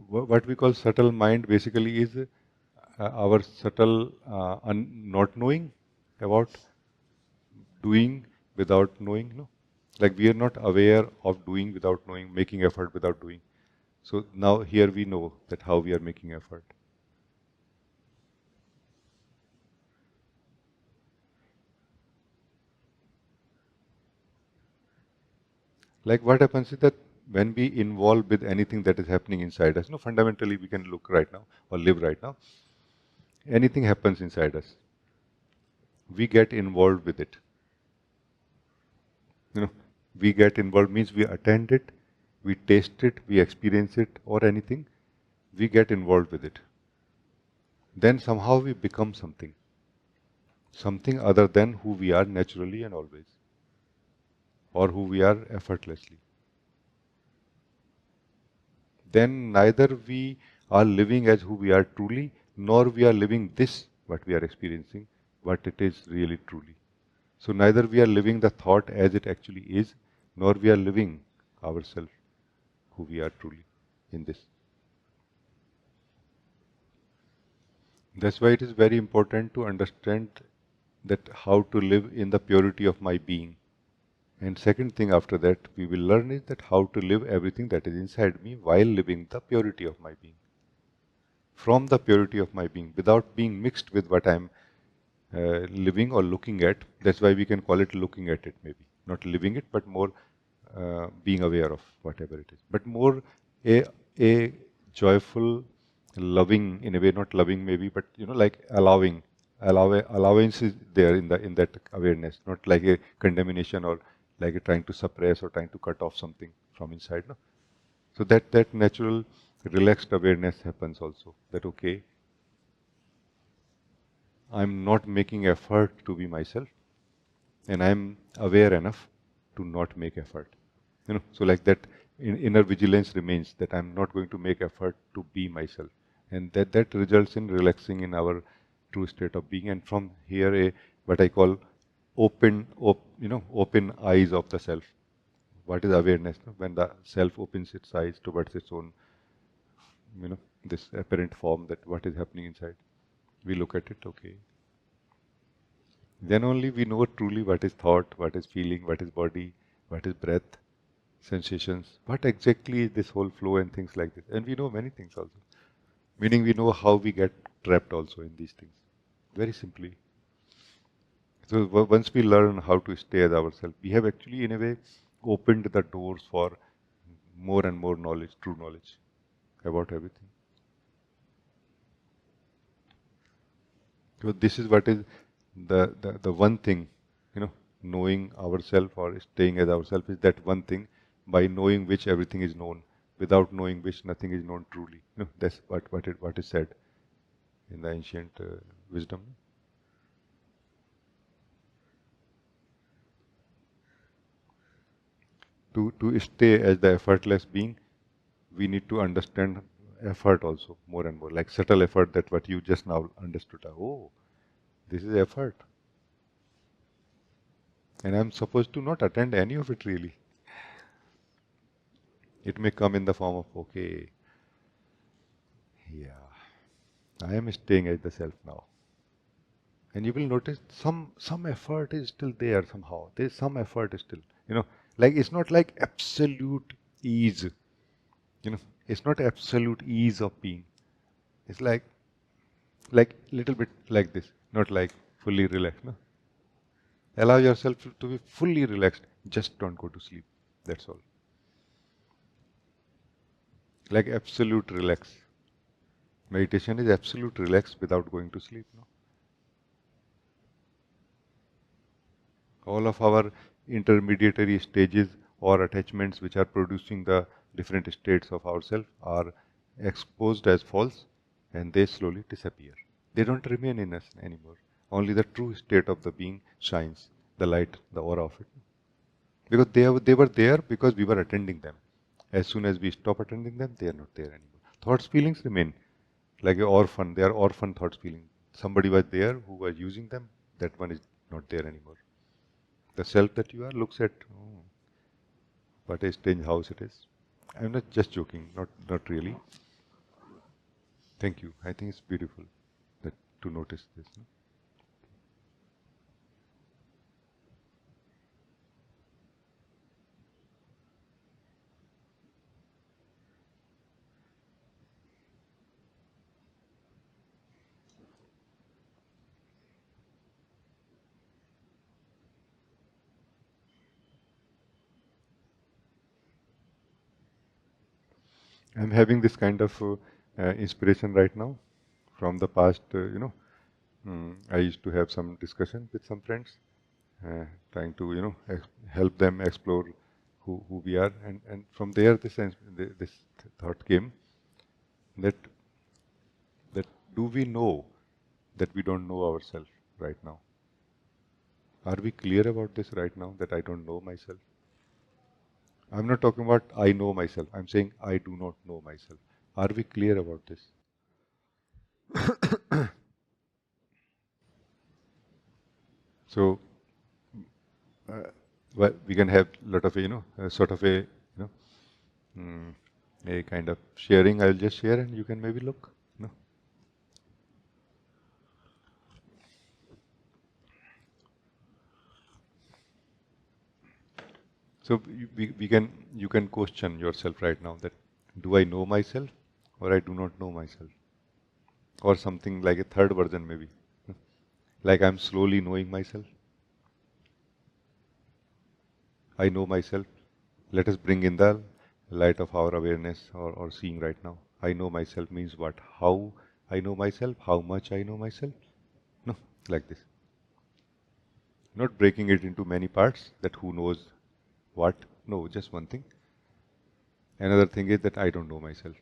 what we call subtle mind basically is our subtle not knowing about doing without knowing, no? Like we are not aware of doing without knowing, making effort without doing. So now here we know that how we are making effort. Like what happens is that when we involve with anything that is happening inside us, no, fundamentally we can look right now or live right now. Anything happens inside us, we get involved with it. We get involved means we attend it, we taste it, we experience it, or anything. We get involved with it. Then somehow we become something other than who we are naturally and always, or who we are effortlessly. Then neither we are living as who we are truly, nor we are living this, what we are experiencing, what it is really truly. So neither we are living the thought as it actually is, nor we are living ourselves, who we are truly in this. That's why it is very important to understand that how to live in the purity of my being. And second thing after that we will learn is that how to live everything that is inside me while living the purity of my being. From the purity of my being, without being mixed with what I'm living or looking at. That's why we can call it looking at it, maybe. Not living it, but more being aware of whatever it is. But more a joyful, loving, in a way, not loving maybe, but like allowing. Allowance is there in that awareness, not like a condemnation or like a trying to suppress or trying to cut off something from inside. No? So that natural relaxed awareness happens also. That okay, I'm not making effort to be myself, and I'm aware enough to not make effort. So like that inner vigilance remains, that I'm not going to make effort to be myself, and that results in relaxing in our true state of being, and from here a what I call open eyes of the self. What is awareness? No? When the self opens its eyes towards its own, this apparent form, that what is happening inside. We look at it, okay. Then only we know truly what is thought, what is feeling, what is body, what is breath, sensations, what exactly is this whole flow and things like this. And we know many things also. Meaning we know how we get trapped also in these things. Very simply. So once we learn how to stay as ourselves, we have actually in a way opened the doors for more and more knowledge, true knowledge about everything. So this is what is the one thing, knowing ourselves or staying as ourselves is that one thing, by knowing which everything is known, without knowing which nothing is known truly. That's what is said in the ancient wisdom. To stay as the effortless being, we need to understand effort also more and more, like subtle effort, that what you just now understood. Oh, this is effort. And I'm supposed to not attend any of it really. It may come in the form of, okay, yeah, I am staying as the self now. And you will notice some effort is still there somehow. There is some effort is still, like it's not like absolute ease, it's not absolute ease of being. It's like little bit like this, not like fully relaxed. No? Allow yourself to be fully relaxed. Just don't go to sleep. That's all. Like absolute relax. Meditation is absolute relax without going to sleep. No? All of our intermediary stages or attachments which are producing the different states of ourselves are exposed as false, and they slowly disappear. They don't remain in us anymore. Only the true state of the being shines, the light, the aura of it. Because they were there because we were attending them. As soon as we stop attending them, they are not there anymore. Thoughts, feelings remain like an orphan. They are orphan thoughts, feelings. Somebody was there who was using them. That one is not there anymore. The self that you are looks at, oh, what a strange house it is. I'm not just joking, not really. Thank you. I think it's beautiful that to notice this. No? I'm having this kind of inspiration right now from the past. I used to have some discussion with some friends, trying to help them explore who we are, and from there this thought came that that do we know that we don't know ourselves right now? Are we clear about this right now that I don't know myself? I'm not talking about I know myself. I'm saying I do not know myself. Are we clear about this? So, well, we can have a lot of sort of mm, a kind of sharing. I'll just share, and you can maybe look. No. So you can question yourself right now that do I know myself or I do not know myself, or something like a third version maybe, like I'm slowly knowing myself. I know myself. Let us bring in the light of our awareness or seeing right now. I know myself means what? How I know myself? How much I know myself? No, like this. Not breaking it into many parts that who knows what. No, just one thing. Another thing is that I don't know myself.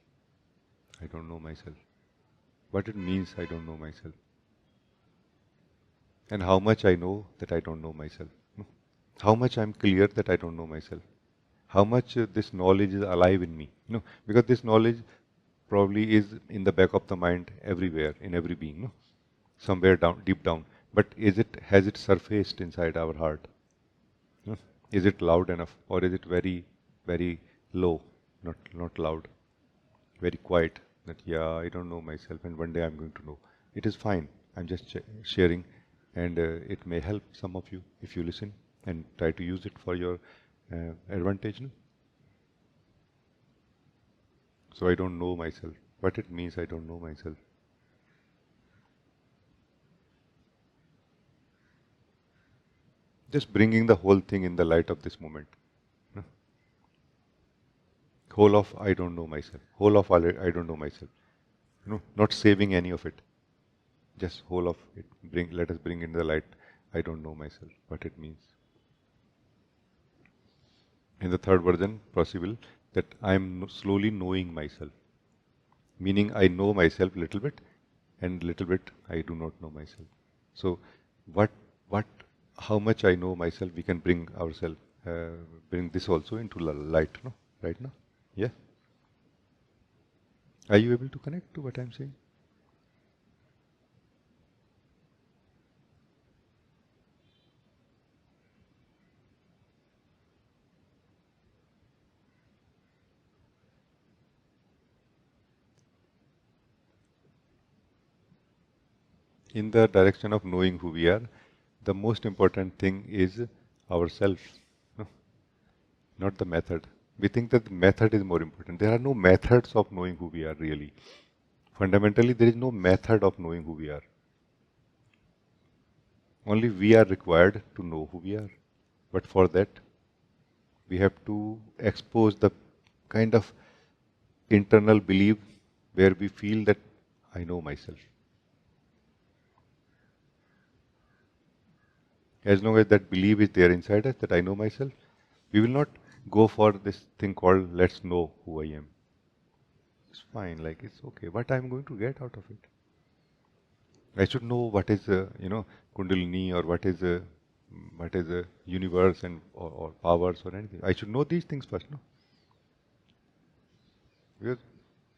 I don't know myself. What it means I don't know myself. And how much I know that I don't know myself. No? How much I'm clear that I don't know myself. How much this knowledge is alive in me. Because this knowledge probably is in the back of the mind everywhere, in every being. No? Somewhere down, deep down. But has it surfaced inside our heart? No? Is it loud enough, or is it very, very low, not loud, very quiet? That yeah, I don't know myself, and one day I'm going to know. It is fine. I'm just sharing, and it may help some of you if you listen and try to use it for your advantage. No? So I don't know myself. What it means, I don't know myself. Just bringing the whole thing in the light of this moment. No? Whole of I don't know myself. Whole of I don't know myself. Not saving any of it. Just whole of it. Let us bring in the light. I don't know myself. What it means. In the third version, possible that I am slowly knowing myself. Meaning I know myself little bit, and little bit I do not know myself. So, what, how much I know myself, we can bring ourselves, bring this also into light, no? Right now, yeah. Are you able to connect to what I'm saying? in the direction of knowing who we are, the most important thing is ourself, no? Not the method. We think that the method is more important. There are no methods of knowing who we are really. Fundamentally, there is no method of knowing who we are. Only we are required to know who we are. But for that, we have to expose the kind of internal belief where we feel that I know myself. As long as that belief is there inside us that I know myself, we will not go for this thing called let's know who I am. It's fine, like it's okay. What I'm going to get out of it? I should know what is Kundalini or what is a universe and or powers or anything. I should know these things first, no? Because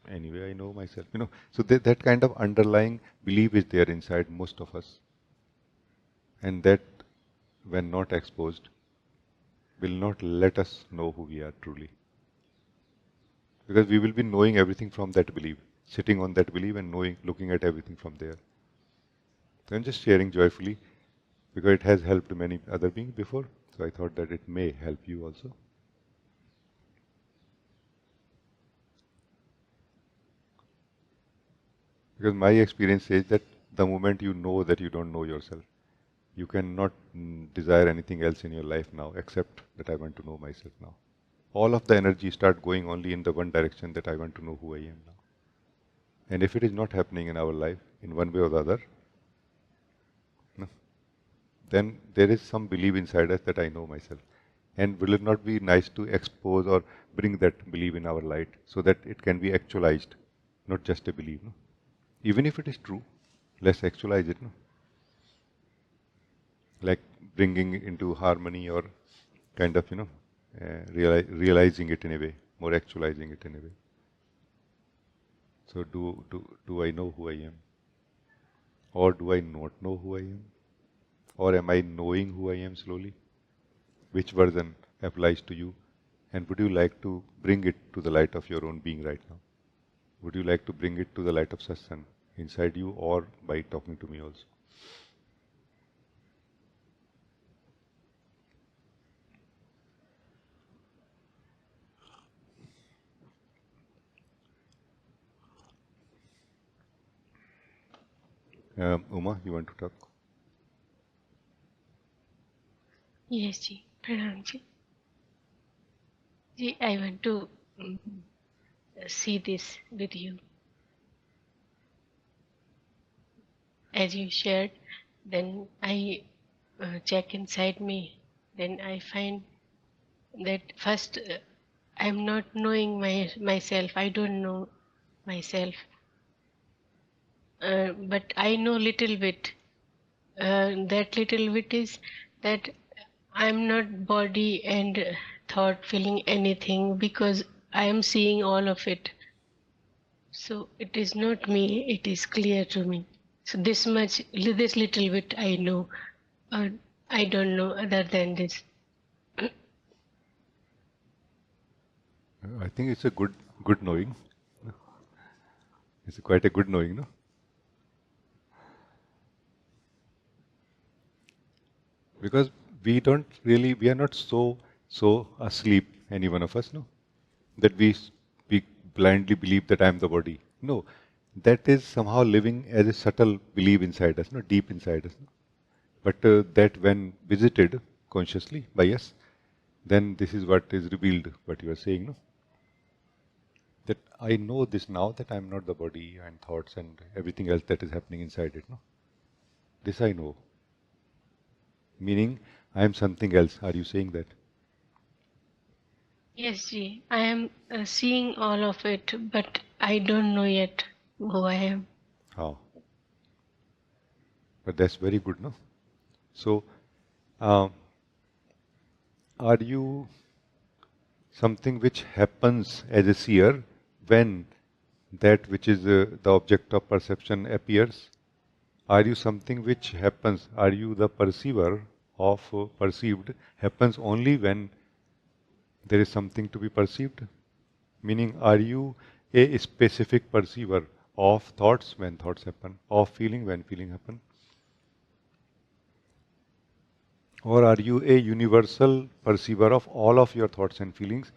anyway, I know myself, So that kind of underlying belief is there inside most of us, and that, when not exposed, will not let us know who we are truly. Because we will be knowing everything from that belief, sitting on that belief and knowing, looking at everything from there. So I'm just sharing joyfully because it has helped many other beings before. So I thought that it may help you also. Because my experience says that the moment you know that you don't know yourself, you cannot desire anything else in your life now except that I want to know myself now. All of the energy start going only in the one direction that I want to know who I am now. And if it is not happening in our life in one way or the other, no, then there is some belief inside us that I know myself. And will it not be nice to expose or bring that belief in our light so that it can be actualized, not just a belief, no? Even if it is true, let's actualize it, no? Like bringing it into harmony or kind of, realizing it in a way, more actualizing it in a way. So do I know who I am? Or do I not know who I am? Or am I knowing who I am slowly? Which version applies to you? And would you like to bring it to the light of your own being right now? Would you like to bring it to the light of Satsang inside you or by talking to me also? Uma, you want to talk? Yes, Ji. Pranam Ji. Ji, I want to see this with you. As you shared, then I check inside me. Then I find that first I'm not knowing myself. I don't know myself. But I know little bit. That little bit is that I'm not body and thought feeling anything because I am seeing all of it. So it is not me, it is clear to me. So this little bit I know. I don't know other than this. I think it's a good knowing. It's quite a good knowing, no? Because we are not so asleep, any one of us, no? That we blindly believe that I am the body. No, that is somehow living as a subtle belief inside us, no, deep inside us. No? But that when visited consciously by us, then this is what is revealed, what you are saying, no? That I know this now that I am not the body and thoughts and everything else that is happening inside it, no? This I know. Meaning, I am something else. Are you saying that? Yes, Ji. I am seeing all of it, but I don't know yet who I am. How? But that's very good, no? So, uh, are you something which happens as a seer when that which is the object of perception appears? Are you something which happens? Are you the perceiver of perceived happens only when there is something to be perceived? Meaning, are you a specific perceiver of thoughts when thoughts happen, of feeling when feeling happen, Or are you a universal perceiver of all of your thoughts and feelings?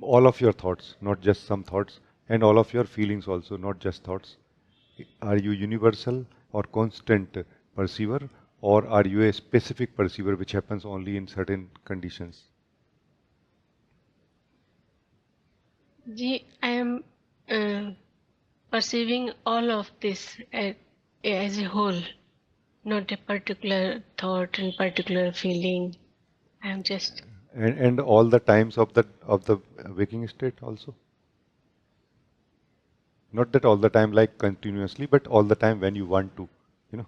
All of your thoughts, not just some thoughts, and all of your feelings also, not just thoughts. Are you universal or constant perceiver, or are you a specific perceiver which happens only in certain conditions? I am perceiving all of this as a whole, not a particular thought and particular feeling. I am just And all the times of the waking state also? Not that all the time like continuously, but all the time when you want to, you know.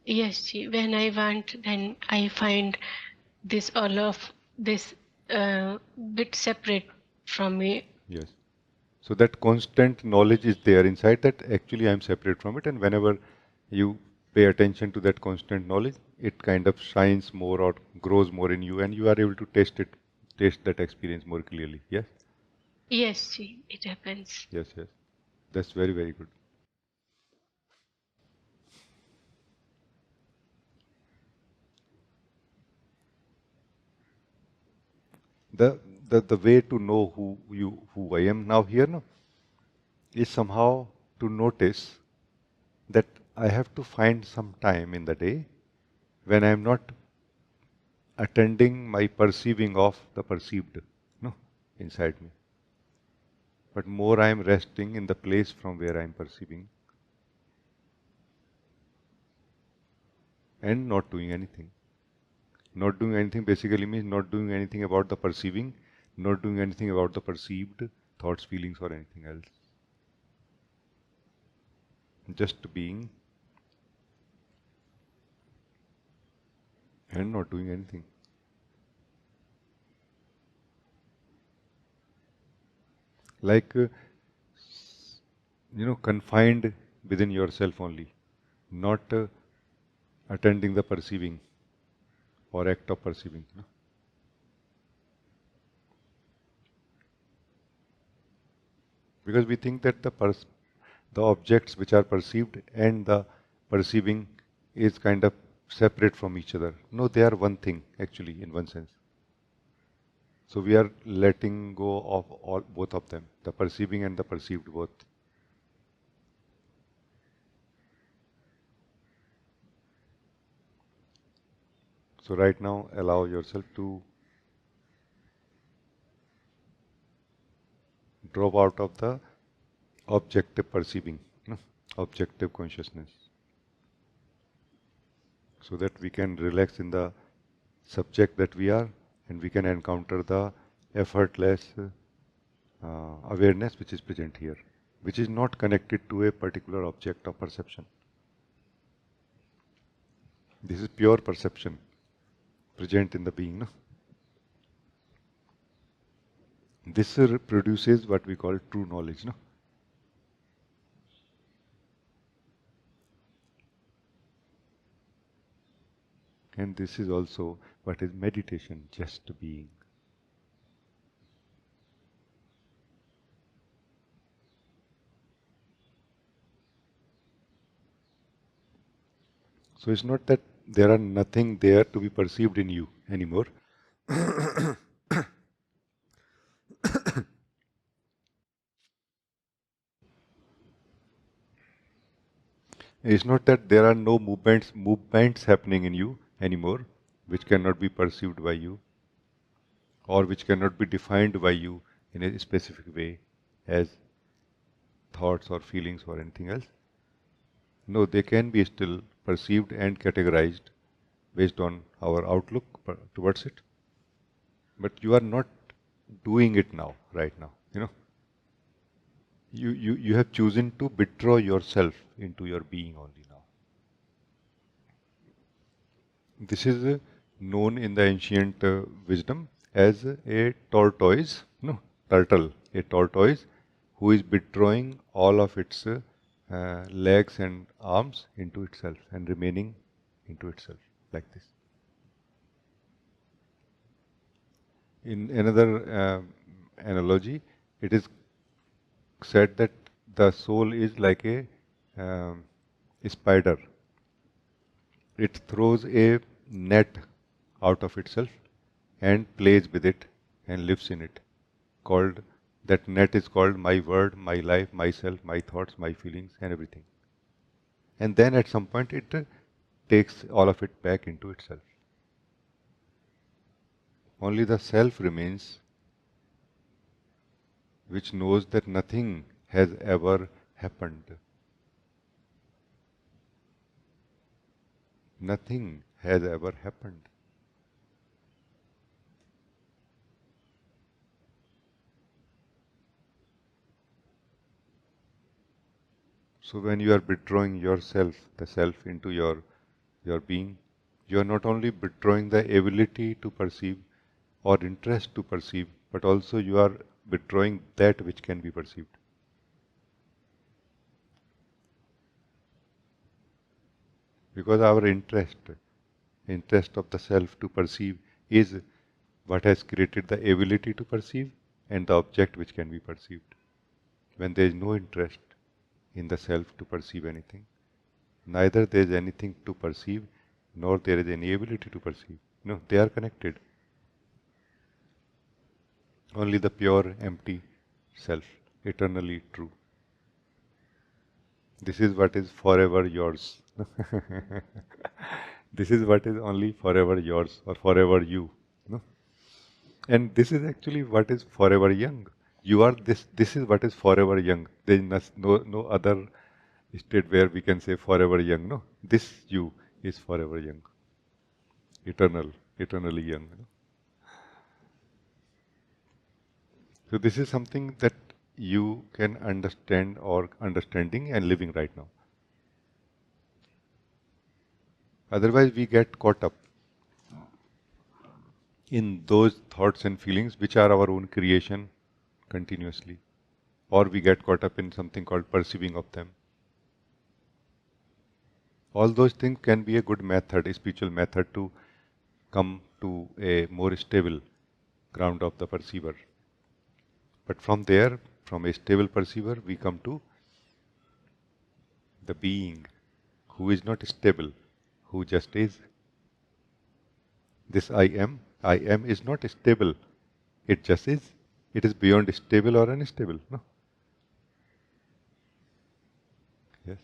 yes. When I want, then I find this all of this bit separate from me. Yes. So that constant knowledge is there inside that actually I am separate from it, and whenever you pay attention to that constant knowledge, it kind of shines more or grows more in you, and you are able to taste that experience more clearly. Yes? Yes, it happens. Yes, yes. That's very, very good. The the way to know who I am now here no, is somehow to notice that I have to find some time in the day when I am not attending my perceiving of the perceived no, inside me. But more I am resting in the place from where I am perceiving and not doing anything. Not doing anything basically means not doing anything about the perceiving, not doing anything about the perceived thoughts, feelings, or anything else. Just being and not doing anything. Like, confined within yourself only, not attending the perceiving or act of perceiving. No? Because we think that the objects which are perceived and the perceiving is kind of separate from each other. No, they are one thing actually in one sense. So we are letting go of both of them, the perceiving and the perceived both. So right now allow yourself to drop out of the objective perceiving, no? Objective consciousness, so that we can relax in the subject that we are, and we can encounter the effortless awareness which is present here, which is not connected to a particular object of perception. This is pure perception present in the being. No? This produces what we call true knowledge. No? And this is also what is meditation, just being. So it's not that there are nothing there to be perceived in you anymore. It's not that there are no movements happening in you anymore, which cannot be perceived by you, or which cannot be defined by you in a specific way as thoughts or feelings or anything else. No, they can be still perceived and categorized based on our outlook towards it. But you are not doing it now, right now. You have chosen to withdraw yourself into your being only now. This is known in the ancient wisdom as a tortoise, no, turtle, a tortoise who is withdrawing all of its legs and arms into itself and remaining into itself like this. In another analogy, it is said that the soul is like a spider. It throws a net out of itself and plays with it and lives in it. That net is called my word, my life, myself, my thoughts, my feelings, and everything. And then at some point it takes all of it back into itself. Only the self remains, which knows that nothing has ever happened. Nothing has ever happened. So when you are withdrawing yourself, the self, into your being, you are not only withdrawing the ability to perceive or interest to perceive, but also you are withdrawing that which can be perceived. Because our interest of the self to perceive is what has created the ability to perceive and the object which can be perceived. When there is no interest in the self to perceive anything, neither there is anything to perceive, nor there is any ability to perceive. No, they are connected. Only the pure, empty self, eternally true. This is what is forever yours. This is what is only forever yours or forever you. No? And this is actually what is forever young. You are this. This is what is forever young. There is no other state where we can say forever young. No, this you is forever young, eternally young. You know? So this is something that you can understand or understanding and living right now. Otherwise, we get caught up in those thoughts and feelings which are our own creation continuously, or we get caught up in something called perceiving of them. All those things can be a good method, a spiritual method to come to a more stable ground of the perceiver. But from there, from a stable perceiver, we come to the being who is not stable, who just is. This I am is not stable, it just is. It is beyond stable or unstable. No. Yes.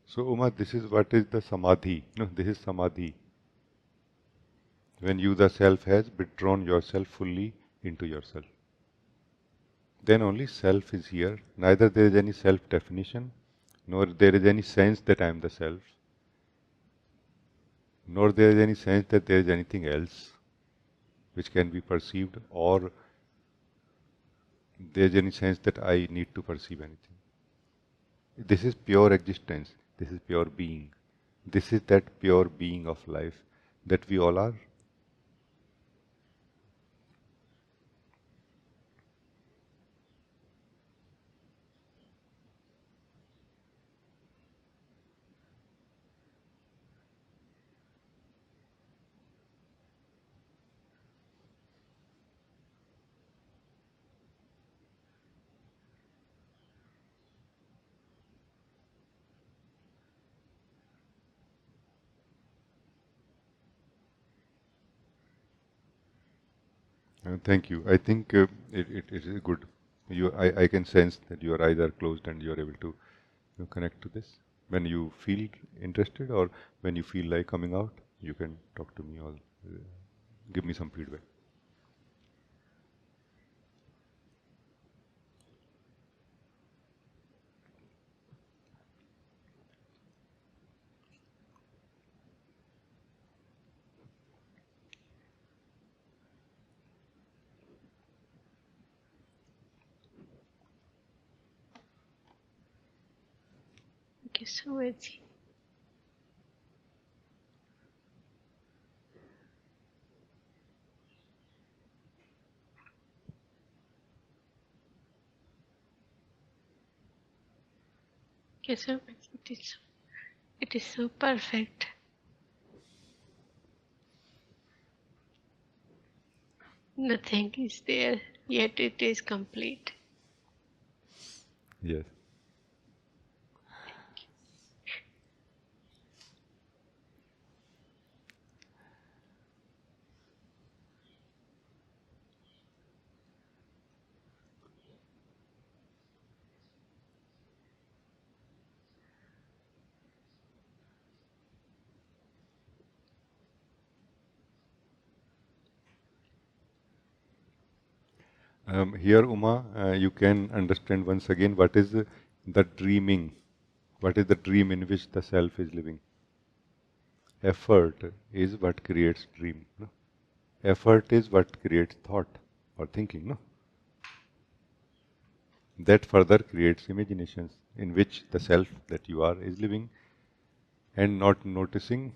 So, Uma, this is what is the samadhi. No, this is samadhi. When you, the self, has withdrawn yourself fully into yourself. Then only self is here. Neither there is any self-definition, nor there is any sense that I am the self, nor there is any sense that there is anything else which can be perceived, or there is any sense that I need to perceive anything. This is pure existence. This is pure being. This is that pure being of life that we all are. Thank you. I think it is good. I can sense that you are either closed and you are able to connect to this. When you feel interested or when you feel like coming out, you can talk to me or give me some feedback. Thank you so much. Thank you so much. It is so perfect. Nothing is there, yet it is complete. Yes. Here, Uma, you can understand once again what is the dreaming, what is the dream in which the self is living. Effort is what creates dream. No? Effort is what creates thought or thinking. No? That further creates imaginations in which the self that you are is living and not noticing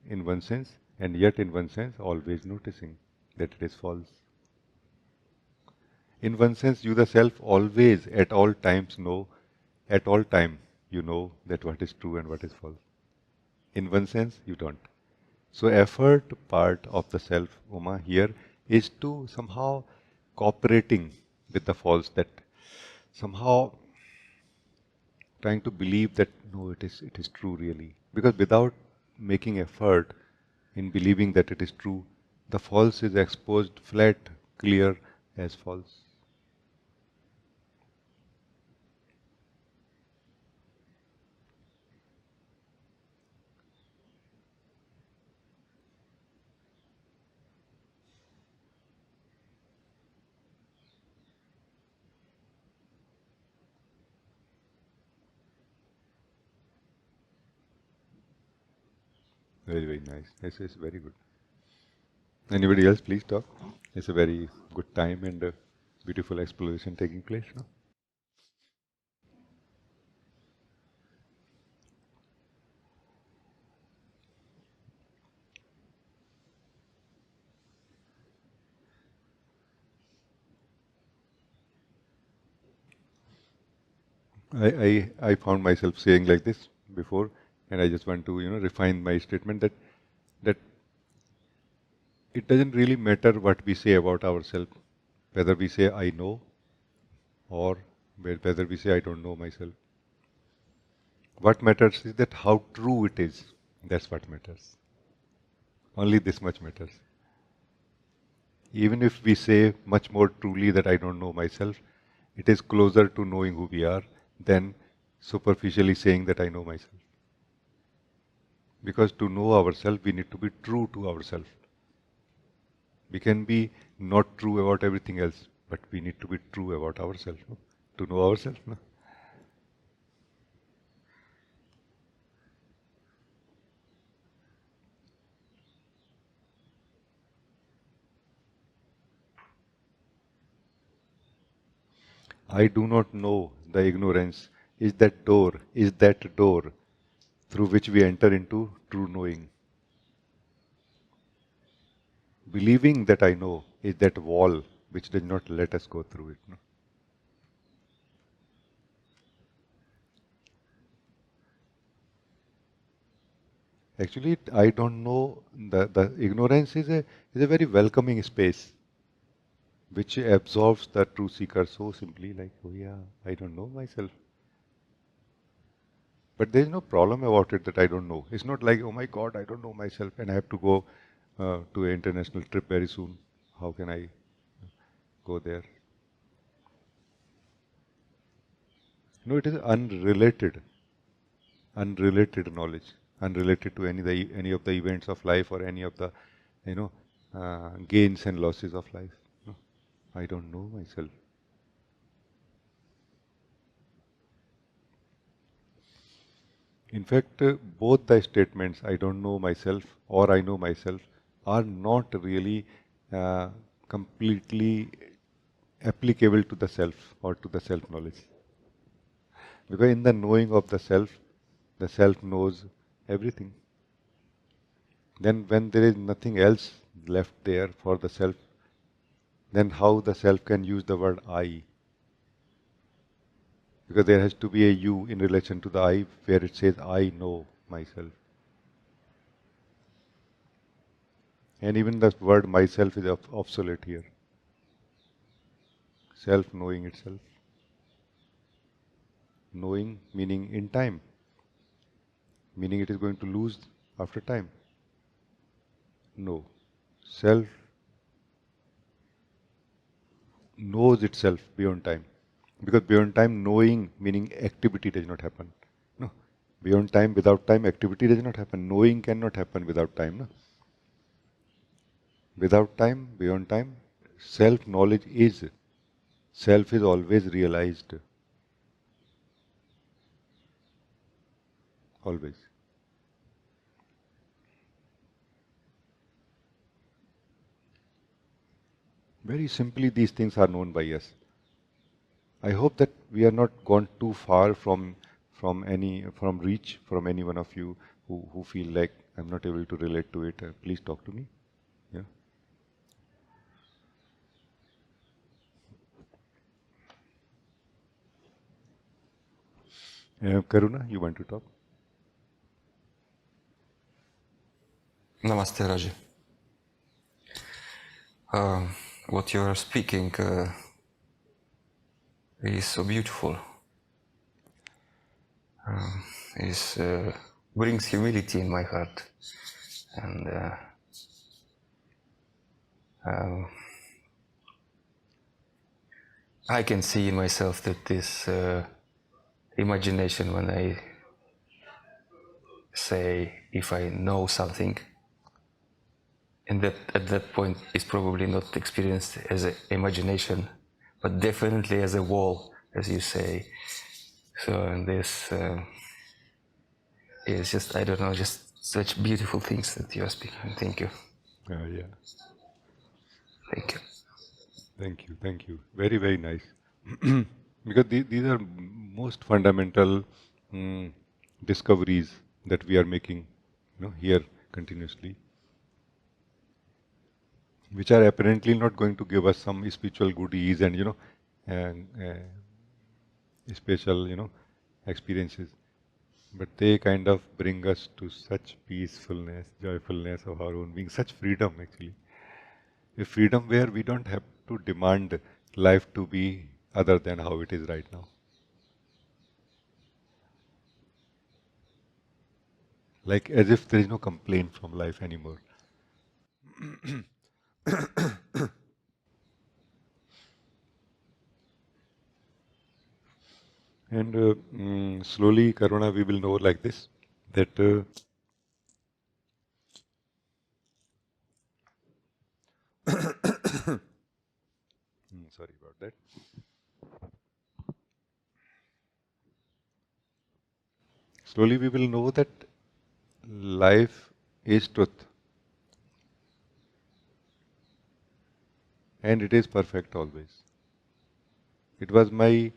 in one sense, and yet in one sense always noticing that it is false. In one sense, you the self always at all times know, at all time you know that what is true and what is false. In one sense, you don't. So effort part of the self, Uma, here is to somehow cooperating with the false, that somehow trying to believe that no, it is true really. Because without making effort in believing that it is true, the false is exposed flat, clear as false. Very, very nice. This is very good. Anybody else, please talk. It's a very good time and a beautiful exploration taking place. No? I found myself saying like this before, and I just want to refine my statement that it doesn't really matter what we say about ourselves, whether we say I know or whether we say I don't know myself. What matters is that how true it is. That's what matters. Only this much matters. Even if we say much more truly that I don't know myself, it is closer to knowing who we are than superficially saying that I know myself. Because to know ourselves, we need to be true to ourselves. We can be not true about everything else, but we need to be true about ourselves, no? To know ourselves. No? I do not know the ignorance is that door through which we enter into true knowing. Believing that I know is that wall which does not let us go through it. No? Actually, I don't know. The ignorance is a very welcoming space which absorbs the true seeker so simply, like, oh yeah, I don't know myself. But there is no problem about it that I don't know. It's not like, oh my God, I don't know myself and I have to go to an international trip very soon. How can I go there? No, it is unrelated knowledge, unrelated to any of the events of life or any of the, you know, gains and losses of life. No, I don't know myself. In fact, both the statements, I don't know myself or I know myself, are not really uh, completely applicable to the self or to the self knowledge. Because in the knowing of the self knows everything. Then when there is nothing else left there for the self, then how the self can use the word I? Because there has to be a you in relation to the I, where it says, I know myself. And even the word myself is obsolete here. Self-knowing itself. Knowing meaning in time. Meaning it is going to lose after time. No. Self knows itself beyond time. Because beyond time, knowing meaning activity does not happen. No. Beyond time, without time, activity does not happen. Knowing cannot happen without time. No? Without time, beyond time, self-knowledge is. Self is always realized. Always. Very simply, these things are known by us. I hope that we are not gone too far from reach from any one of you who feel like I'm not able to relate to it. Please talk to me. Yeah. Karuna, you want to talk? Namaste, Rajee. What you are speaking is so beautiful. It brings humility in my heart, and I can see in myself that this imagination, when I say if I know something, and that at that point is probably not experienced as an imagination, but definitely as a wall, as you say. So, and this is just, I don't know, just such beautiful things that you are speaking. Thank you. Yeah. Thank you. Thank you. Very, very nice. Because these are most fundamental discoveries that we are making, here continuously, which are apparently not going to give us some spiritual goodies and and special experiences, but they kind of bring us to such peacefulness, joyfulness of our own being, such freedom actually. A freedom where we don't have to demand life to be other than how it is right now. Like as if there is no complaint from life anymore. And slowly, Karuna, we will know like this, that sorry about that. Slowly we will know that life is truth. And it is perfect always. It was my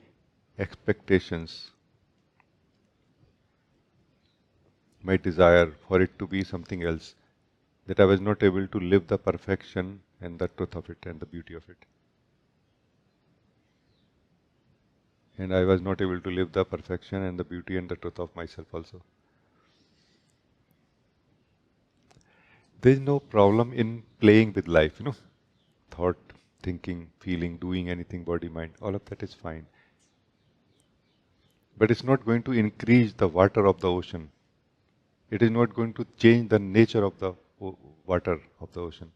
expectations, my desire for it to be something else, that I was not able to live the perfection and the truth of it and the beauty of it. And I was not able to live the perfection and the beauty and the truth of myself also. There is no problem in playing with life, thought, thinking, feeling, doing anything, body, mind, all of that is fine. But it's not going to increase the water of the ocean. It is not going to change the nature of the water of the ocean.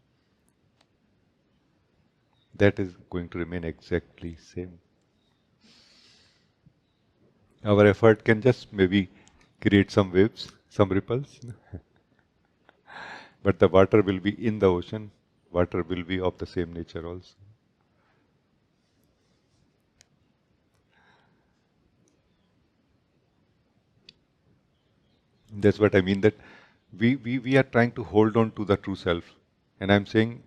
That is going to remain exactly same. Our effort can just maybe create some waves, some ripples. But the water will be in the ocean. Water will be of the same nature also. That's what I mean, that we are trying to hold on to the true self. And I'm saying,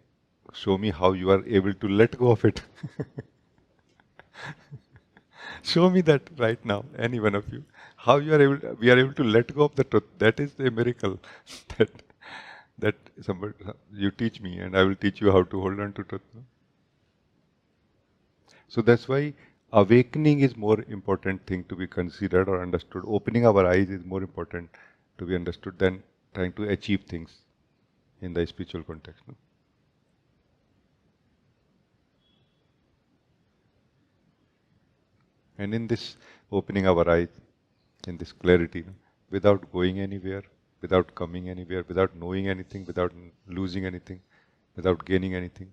show me how you are able to let go of it. Show me that right now, any one of you. How we are able to let go of the truth. That is a miracle. that somebody, you teach me and I will teach you how to hold on to truth. So that's why Awakening is more important thing to be considered or understood. Opening our eyes is more important to be understood than trying to achieve things in the spiritual context. No? And in this opening our eyes, in this clarity, no? Without going anywhere, without coming anywhere, without knowing anything, without losing anything, without gaining anything.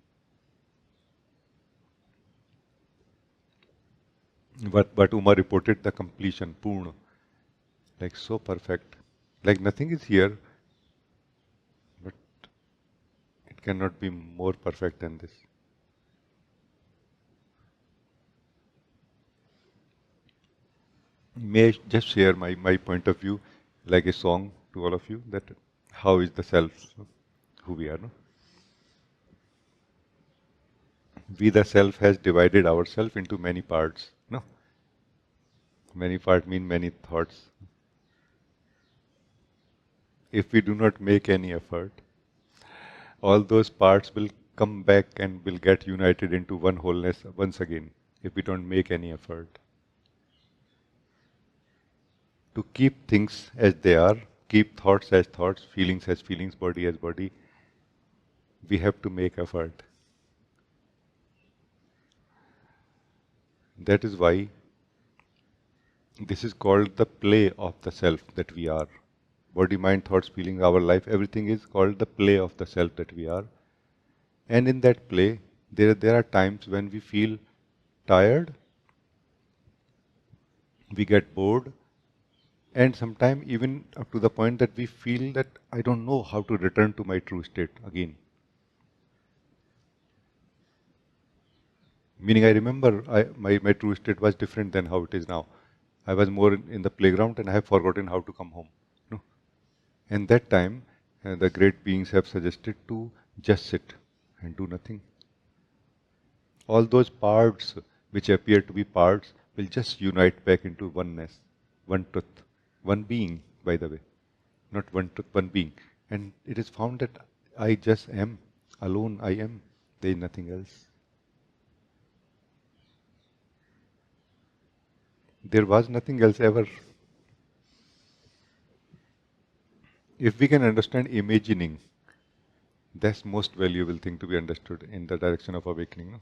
But Uma reported the completion, Purna, like so perfect. Like nothing is here, but it cannot be more perfect than this. May I just share my point of view, like a song to all of you, that how is the self, who we are. No? We, the self, has divided ourselves into many parts. No? Many parts mean many thoughts. If we do not make any effort, all those parts will come back and will get united into one wholeness once again, if we don't make any effort. To keep things as they are, keep thoughts as thoughts, feelings as feelings, body as body, we have to make effort. That is why this is called the play of the self that we are. Body, mind, thoughts, feeling, our life, everything is called the play of the self that we are. And in that play, there are times when we feel tired, we get bored, and sometimes even up to the point that we feel that I don't know how to return to my true state again. Meaning I remember my true state was different than how it is now. I was more in the playground and I have forgotten how to come home. No? And that time, the great beings have suggested to just sit and do nothing. All those parts which appear to be parts will just unite back into oneness, one truth, one being, by the way. Not one truth, one being. And it is found that I just am, alone I am, there is nothing else. There was nothing else ever. If we can understand imagining, that's most valuable thing to be understood in the direction of awakening. No?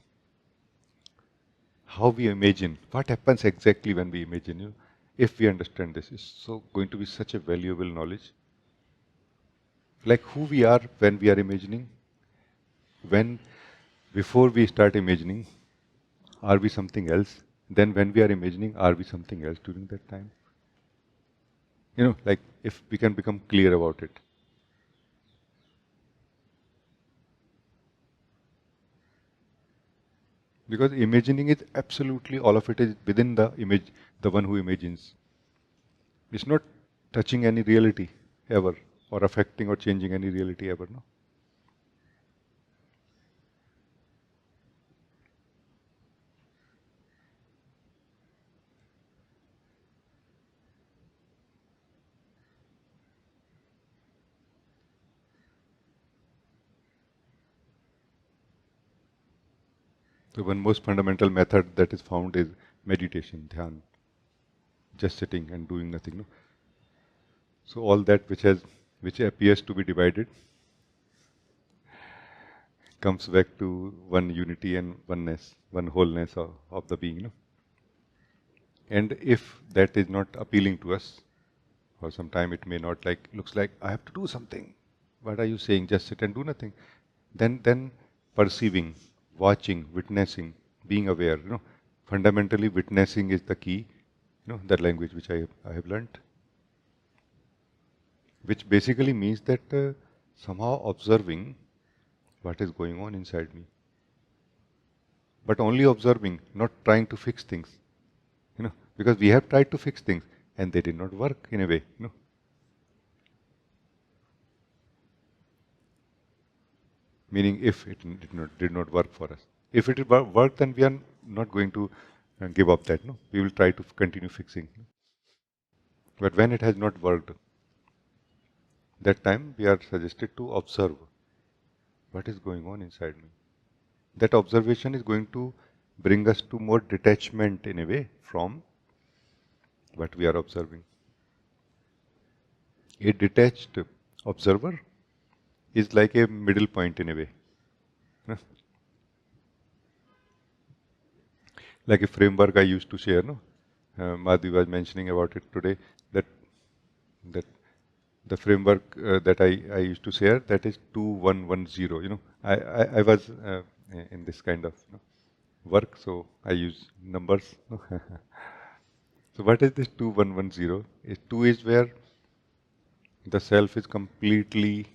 How we imagine, what happens exactly when we imagine. You know? If we understand this, it's so going to be such a valuable knowledge. Like who we are when we are imagining. When, before we start imagining, are we something else? Then when we are imagining, are we something else during that time? You know, like if we can become clear about it. Because imagining is absolutely, all of it is within the image, the one who imagines. It's not touching any reality ever, or affecting or changing any reality ever, no? So one most fundamental method that is found is meditation, dhyan, just sitting and doing nothing, no? So all that which appears to be divided comes back to one unity and oneness, one wholeness of the being. No? And if that is not appealing to us, or sometime it may not, like looks like I have to do something. What are you saying? Just sit and do nothing. Then perceiving, watching, witnessing, being aware. You know, fundamentally witnessing is the key. You know, that language which I have learnt, which basically means that somehow observing what is going on inside me. But only observing, not trying to fix things. You know, because we have tried to fix things and they did not work in a way. You know. Meaning if it did not work for us. If it worked, then we are not going to give up that. No, we will try to continue fixing. But when it has not worked, that time we are suggested to observe what is going on inside me. That observation is going to bring us to more detachment in a way from what we are observing. A detached observer is like a middle point in a way. Like a framework I used to share, no? Madhu was mentioning about it today, that that the framework that I used to share, that is 2110. I was in this kind of work, so I use numbers. So what is this 2110? Two is where the self is completely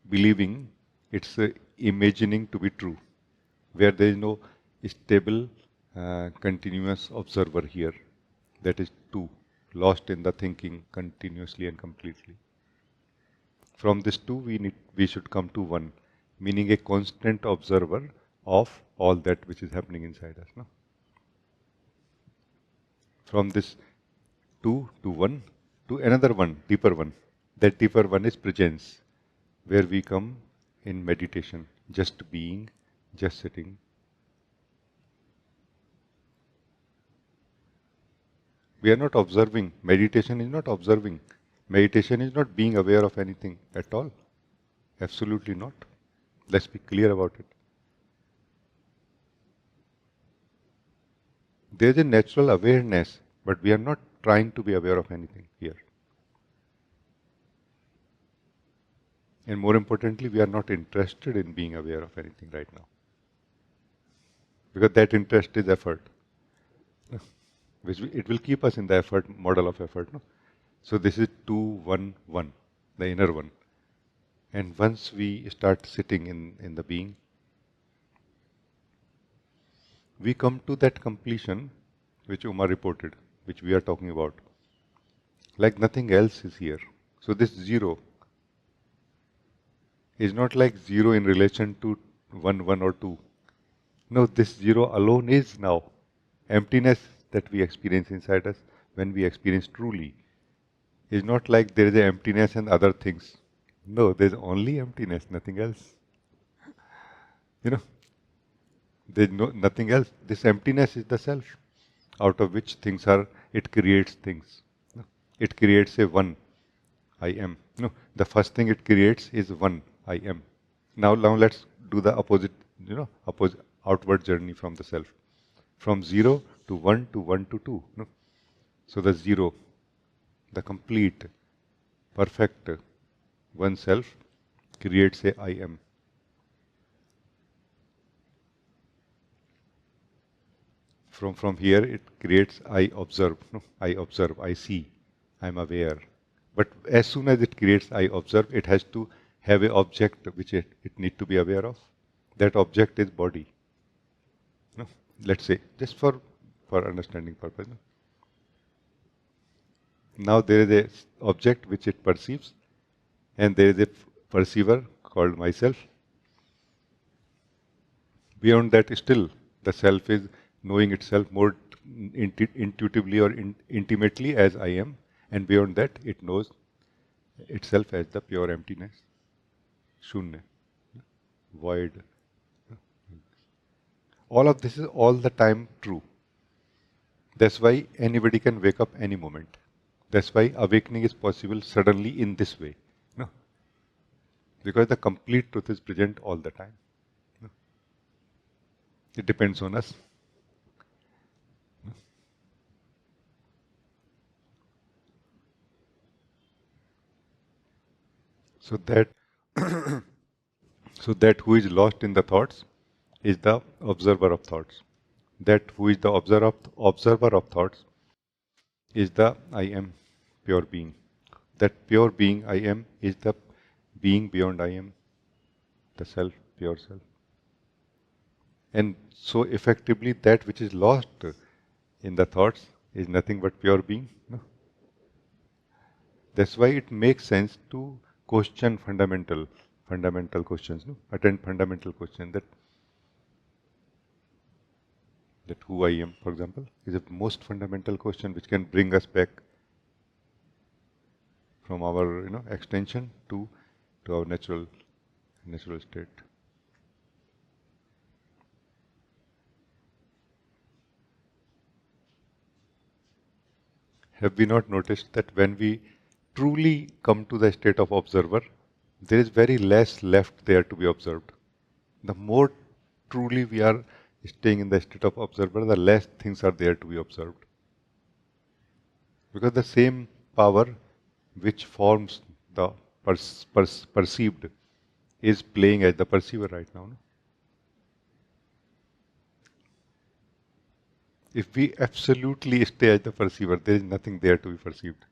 believing, it's imagining to be true, where there is no stable, continuous observer here. That is two, lost in the thinking continuously and completely. From this two, we should come to one, meaning a constant observer of all that which is happening inside us. No? From this two to one to another one, deeper one. That deeper one is presence, where we come in meditation, just being, just sitting. We are not observing. Meditation is not observing. Meditation is not being aware of anything at all. Absolutely not. Let's be clear about it. There is a natural awareness, but we are not trying to be aware of anything here. And more importantly, we are not interested in being aware of anything right now. Because that interest is effort. It will keep us in the effort, model of effort. No? So this is 2-1-1, the inner one. And once we start sitting in the being, we come to that completion which Uma reported, which we are talking about. Like nothing else is here. So this zero is not like zero in relation to 1 or 2. No, this zero alone is now. Emptiness that we experience inside us, when we experience truly, is not like there is an emptiness and other things. No, there is only emptiness, nothing else. There is nothing else. This emptiness is the self, out of which things are, it creates things. It creates a one, I am. No, the first thing it creates is one, I am. Now let's do the opposite, opposite outward journey from the self. From 0 to 1 to 1 to 2. No? So the 0, the complete, perfect oneself creates a I am. From here it creates I observe. No? I observe, I see, I am aware. But as soon as it creates I observe, it has to have an object which it needs to be aware of. That object is body. No? Let's say, just for understanding purpose. No? Now there is an object which it perceives, and there is a perceiver called myself. Beyond that, still the self is knowing itself more intuitively or intimately as I am, and beyond that, it knows itself as the pure emptiness, shunya, void. All of this is all the time true. That's why anybody can wake up any moment. That's why awakening is possible suddenly in this way. No? Because the complete truth is present all the time. No? It depends on us. No? So that who is lost in the thoughts is the observer of thoughts. That who is the observer of thoughts is the I am, pure being. That pure being I am is the being beyond I am, the self, pure self. And so effectively that which is lost in the thoughts is nothing but pure being. No? That's why it makes sense to question fundamental questions, no? Attend fundamental questions, that who I am, for example, is the most fundamental question which can bring us back from our extension to our natural state. have we not noticed that when we truly come to the state of observer, there is very less left there to be observed. The more truly we are staying in the state of observer, the less things are there to be observed. Because the same power which forms the perceived is playing as the perceiver right now. No? If we absolutely stay as the perceiver, there is nothing there to be perceived.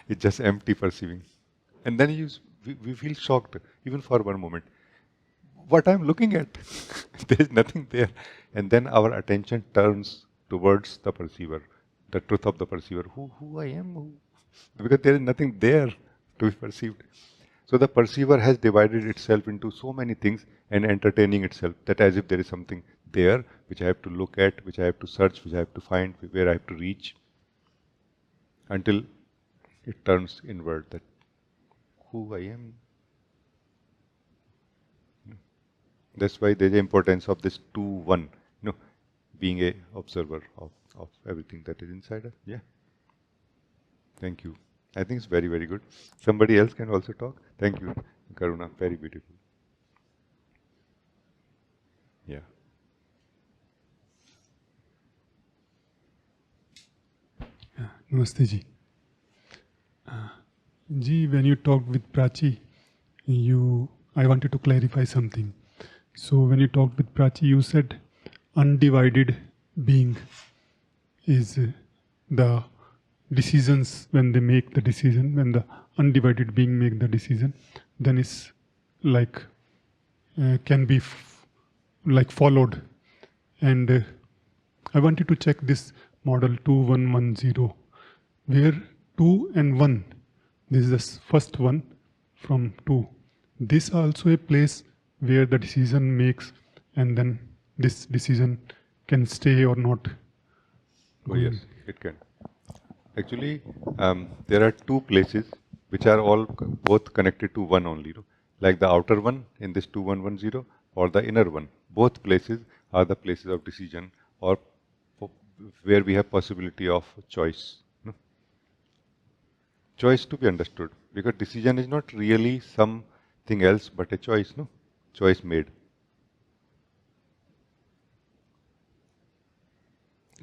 It's just empty perceiving. And then we feel shocked, even for one moment. What I'm looking at, there is nothing there. And then our attention turns towards the perceiver, the truth of the perceiver. Who I am? Because there is nothing there to be perceived. So the perceiver has divided itself into so many things and entertaining itself, that as if there is something there which I have to look at, which I have to search, which I have to find, where I have to reach, until it turns inward, that who I am. That's why there's the importance of this 2-1, being a observer of everything that is inside us. Yeah. Thank you. I think it's very, very good. Somebody else can also talk. Thank you, Karuna. Very beautiful. Yeah. Namaste ji. Ji, when you talked with Prachi, I wanted to clarify something. So when you talked with Prachi, you said undivided being is the decisions, when they make the decision, when the undivided being make the decision, then it's like can be like followed. And I wanted to check this model 2110, where 2 and 1, this is the first one from 2. This also a place where the decision makes, and then this decision can stay or not. Oh yes, it can. Actually, there are two places which are all both connected to one only. Like the outer one in this 2110 or the inner one. Both places are the places of decision, or where we have possibility of choice. Choice to be understood, because decision is not really something else but a choice, choice made.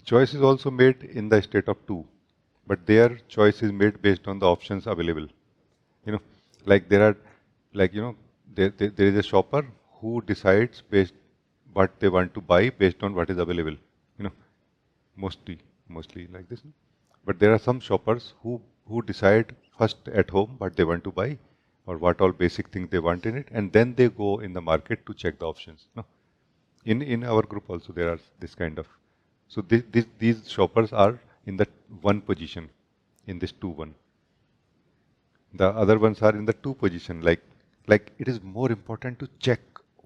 Choice is also made in the state of 2, but their choice is made based on the options available. Like there are, there is a shopper who decides based what they want to buy based on what is available. Mostly like this. But there are some shoppers who decide first at home what they want to buy, or what all basic things they want in it, and then they go in the market to check the options. In our group also there are this kind of. So these shoppers are in the 1 position, in this 2-1. The other ones are in the 2 position, like it is more important to check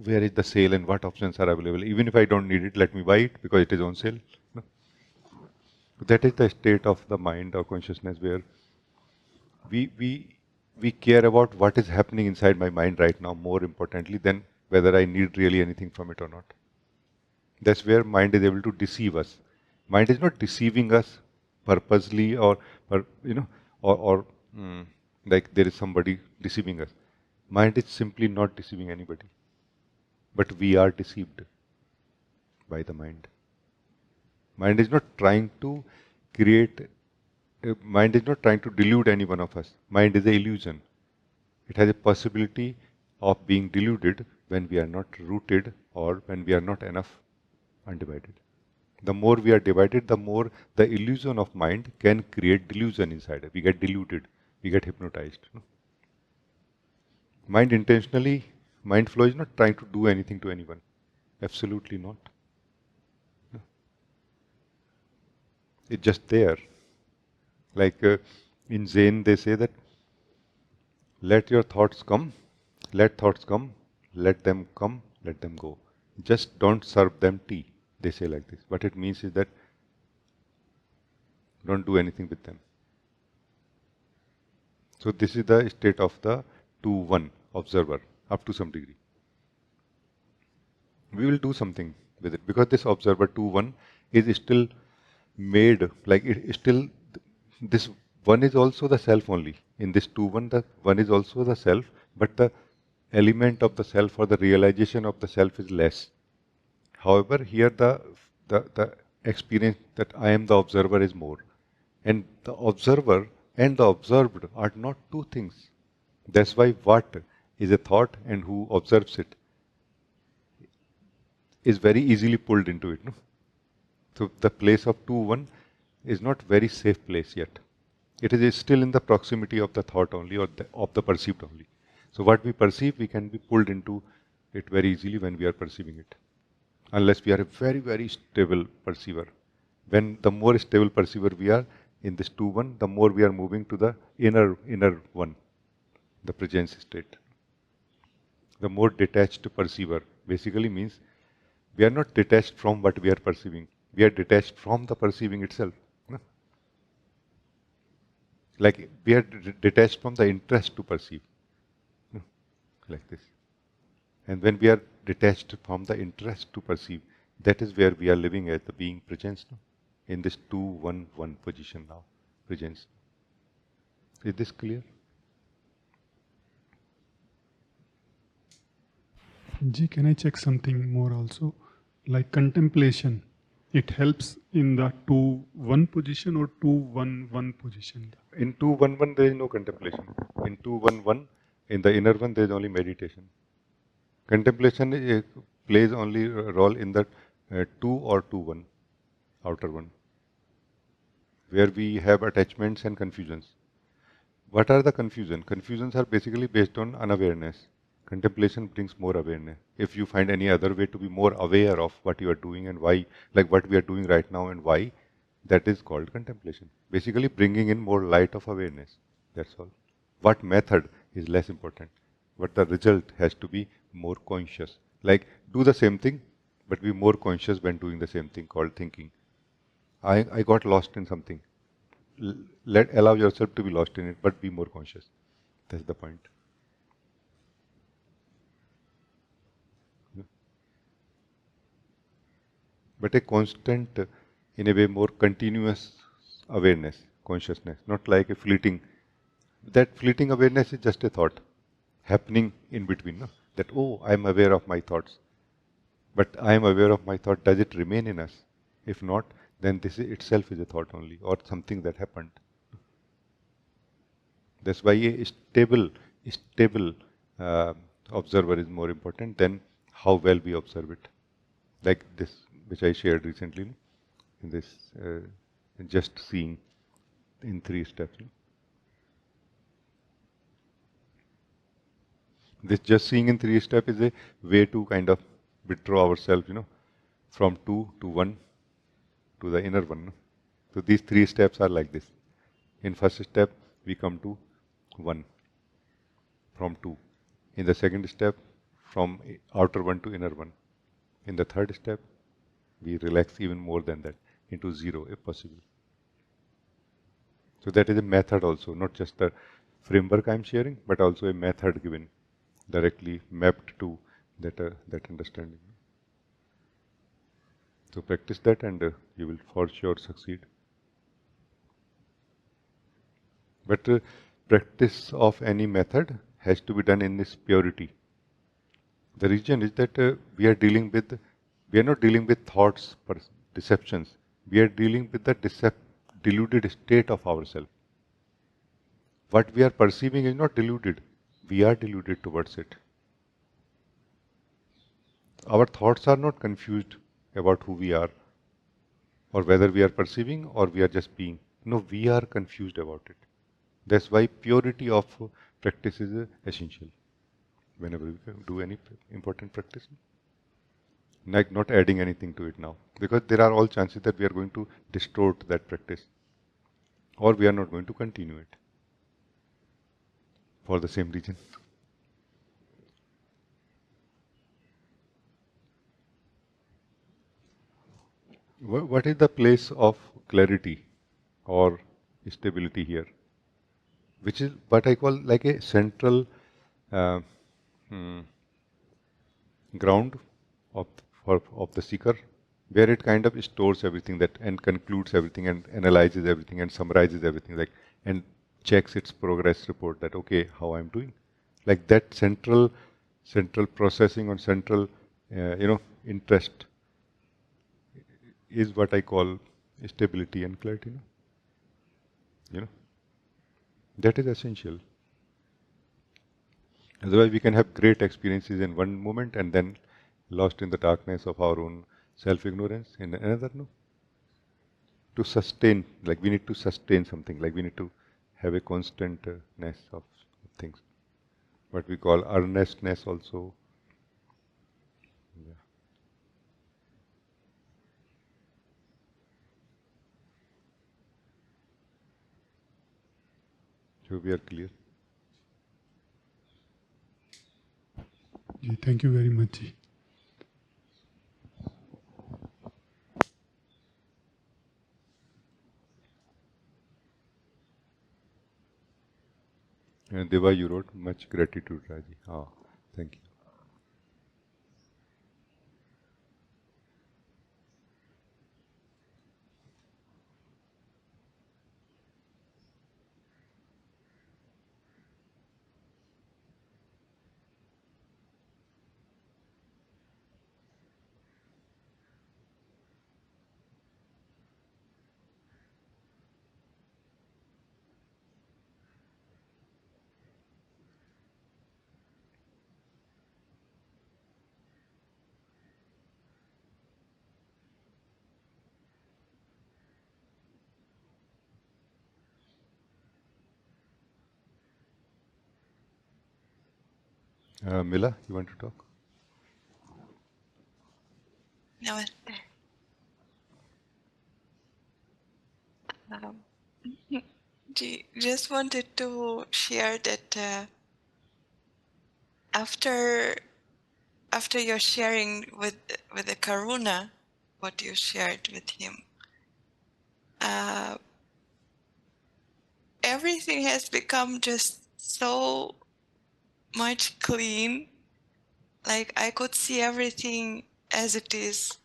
where is the sale and what options are available. Even if I don't need it, let me buy it because it is on sale. That is the state of the mind or consciousness where we care about what is happening inside my mind right now more importantly than whether I need really anything from it or not. That's where mind is able to deceive us. Mind is not deceiving us purposely or like there is somebody deceiving us. Mind is simply not deceiving anybody. But we are deceived by the mind. Mind is not trying to mind is not trying to delude any one of us. Mind is an illusion. It has a possibility of being deluded when we are not rooted or when we are not enough undivided. The more we are divided, the more the illusion of mind can create delusion inside. We get deluded, we get hypnotized. Mind flow is not trying to do anything to anyone. Absolutely not. It's just there. Like in Zen, they say that let your thoughts come, let them come, let them go. Just don't serve them tea. They say like this. What it means is that don't do anything with them. So this is the state of the 2-1 observer up to some degree. We will do something with it because this observer 2-1 is still made, like it is still this one is also the self only. In this 2-1, the one is also the self, but the element of the self or the realization of the self is less. However, here the experience that I am the observer is more. And the observer and the observed are not two things. That's why what is a thought and who observes it is very easily pulled into it. No? So the place of 2-1 is not very safe place yet. It is still in the proximity of the thought only or of the perceived only. So what we perceive, we can be pulled into it very easily when we are perceiving it. Unless we are a very, very stable perceiver. When the more stable perceiver we are in this 2-1, the more we are moving to the inner one, the presence state. The more detached perceiver basically means we are not detached from what we are perceiving. We are detached from the perceiving itself. No? Like we are detached from the interest to perceive. No? Like this. And when we are detached from the interest to perceive, that is where we are living as the being presence. No? In this 2-1-1 position now. Presence. Is this clear? Ji, can I check something more also? Like contemplation, it helps in the 2-1 position or 2-1-1 position? In 2-1-1 there is no contemplation. In 2-1-1, in the inner one there is only meditation. Contemplation plays only a role in the 2 or 2-1, outer one, where we have attachments and confusions. What are the confusions? Confusions are basically based on unawareness. Contemplation brings more awareness. If you find any other way to be more aware of what you are doing and why, like what we are doing right now and why, that is called contemplation. Basically bringing in more light of awareness. That's all. What method is less important. But the result has to be more conscious. Like do the same thing, but be more conscious when doing the same thing called thinking. I got lost in something. Allow yourself to be lost in it, but be more conscious. That's the point. But a constant, in a way, more continuous awareness, consciousness, not like a fleeting. That fleeting awareness is just a thought happening in between. No? That, oh, I am aware of my thoughts. But I am aware of my thought. Does it remain in us? If not, then this itself is a thought only, or something that happened. That's why a stable observer is more important than how well we observe it. Like this, which I shared recently, in this just seeing in 3 steps. This just seeing in 3 steps is a way to kind of withdraw ourselves, from 2 to 1 to the inner one. So these 3 steps are like this. In first step, we come to 1 from 2. In the second step, from outer one to inner one. In the third step, we relax even more than that, into 0 if possible. So that is a method also, not just the framework I am sharing, but also a method given, directly mapped to that understanding. So practice that and you will for sure succeed. But practice of any method has to be done in this purity. The reason is that we are not dealing with thoughts, deceptions. We are dealing with the deluded state of ourselves. What we are perceiving is not deluded. We are deluded towards it. Our thoughts are not confused about who we are, or whether we are perceiving or we are just being. No, we are confused about it. That's why purity of practice is essential whenever we do any important practice. Like not adding anything to it now, because there are all chances that we are going to distort that practice, or we are not going to continue it for the same reason. What is the place of clarity or stability here? Which is what I call like a central ground of the seeker, where it kind of stores everything that and concludes everything and analyzes everything and summarizes everything, like, and checks its progress report that okay, how I'm doing. Like that central processing or central interest is what I call stability and clarity. That is essential. Otherwise, we can have great experiences in one moment and then lost in the darkness of our own self-ignorance in another. No. To sustain, like we need to sustain something, like we need to have a constantness of things. What we call earnestness also. Yeah. So we are clear. Thank you very much. Deva, you wrote, much gratitude, Rajee. Ah, thank you. Mila, you want to talk? Namaste. Just wanted to share that after your sharing with the Karuna, what you shared with him, everything has become just so much clean. Like I could see everything as it is,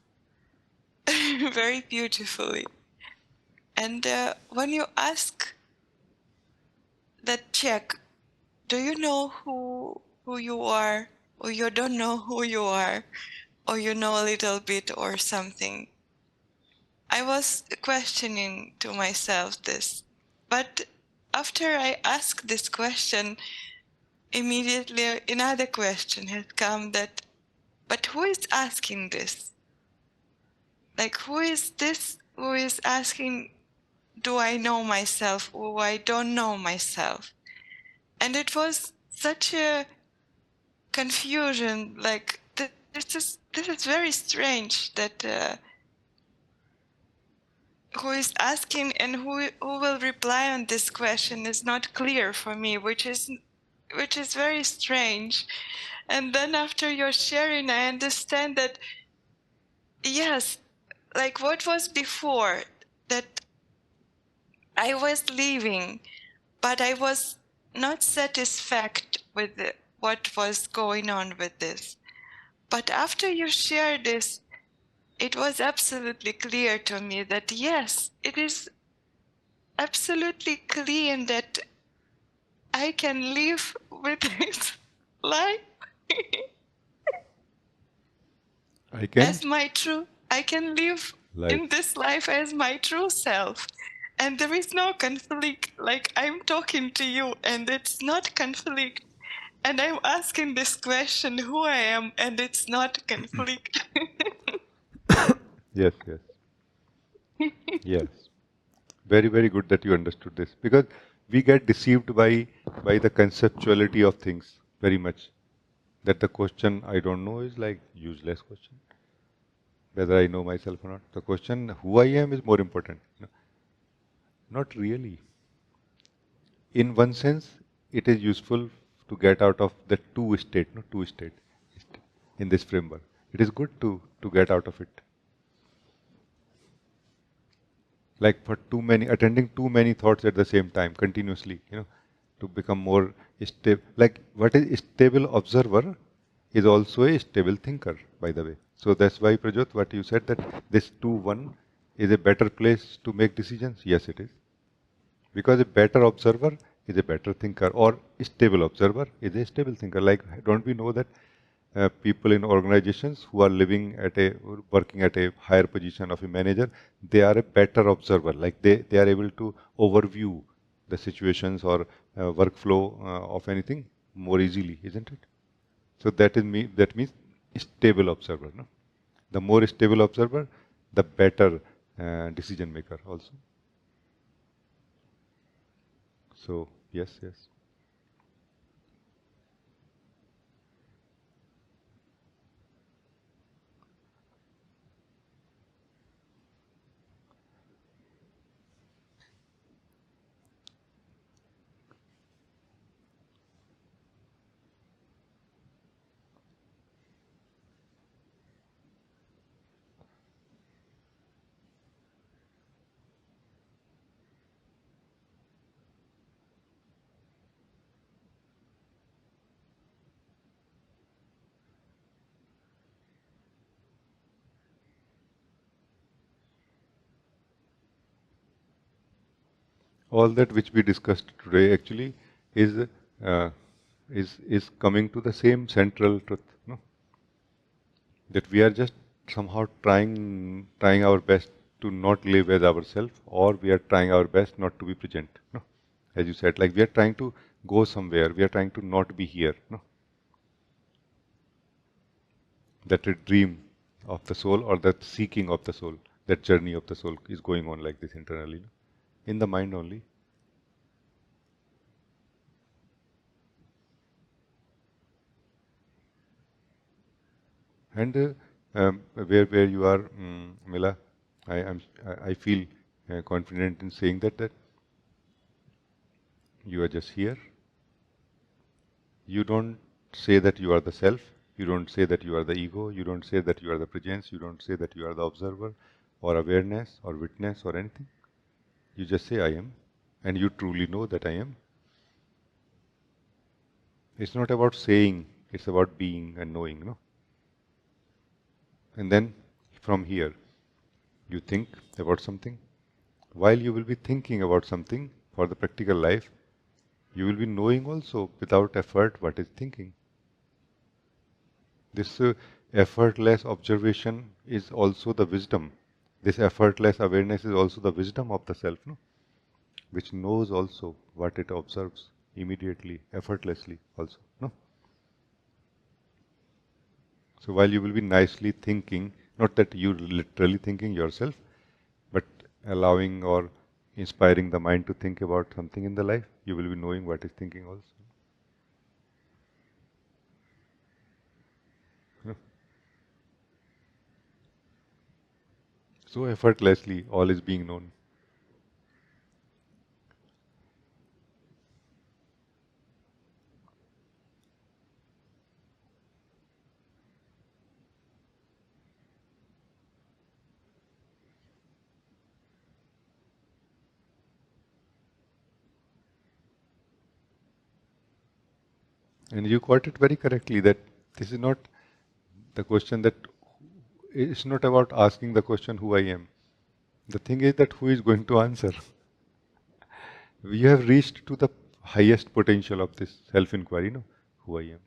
very beautifully. And when you ask that check, do you know who you are, or you don't know who you are, or you know a little bit or something? I was questioning to myself this, but after I asked this question, immediately another question had come that, but who is asking this? Like, who is this who is asking, do I know myself or I don't know myself? And it was such a confusion, like this is very strange that who is asking and who will reply on this question is not clear for me, which is very strange. And then after your sharing, I understand that yes, like what was before, that I was leaving, but I was not satisfied with what was going on with this. But after you shared this, it was absolutely clear to me that yes, it is absolutely clear that I can live with this life I can? I can live Life. in this life as my true self. And there is no conflict. Like I'm talking to you and it's not conflict. And I'm asking this question, who I am, and it's not conflict. Yes, yes. Yes. Very, very good that you understood this. Because we get deceived by the conceptuality of things very much. That the question I don't know is like useless question. Whether I know myself or not. The question who I am is more important. Not really. In one sense, it is useful to get out of the two state in this framework. It is good to get out of it. Like for attending too many thoughts at the same time, continuously, to become more stable. Like what is stable observer is also a stable thinker, by the way. So that's why, Prajot, what you said, that this 2-1 is a better place to make decisions. Yes, it is. Because a better observer is a better thinker, or a stable observer is a stable thinker. Like, don't we know that people in organizations who are working at a higher position of a manager, they are a better observer. Like they are able to overview the situations or workflow of anything more easily, isn't it? So that means stable observer. No? The more stable observer, the better decision maker also. So yes. All that which we discussed today actually is uh, is coming to the same central truth, no? That we are just somehow trying our best to not live as ourselves, or we are trying our best not to be present. No? As you said, like we are trying to go somewhere, we are trying to not be here. No? That a dream of the soul, or that seeking of the soul, that journey of the soul is going on like this internally, no? In the mind only. And where you are, Mila, I feel confident in saying that you are just here. You don't say that you are the self. You don't say that you are the ego. You don't say that you are the presence. You don't say that you are the observer or awareness or witness or anything. You just say I am, and you truly know that I am. It's not about saying, it's about being and knowing, no? And then from here, you think about something. While you will be thinking about something for the practical life, you will be knowing also without effort what is thinking. This effortless observation is also the wisdom. This effortless awareness is also the wisdom of the self, no? Which knows also what it observes immediately, effortlessly also, no? So while you will be nicely thinking, not that you literally thinking yourself, but allowing or inspiring the mind to think about something in the life, you will be knowing what is thinking also. So effortlessly, all is being known. And you got it very correctly that this is not the question that it's not about asking the question who I am. The thing is that who is going to answer? We have reached to the highest potential of this self-inquiry, no? Who I am.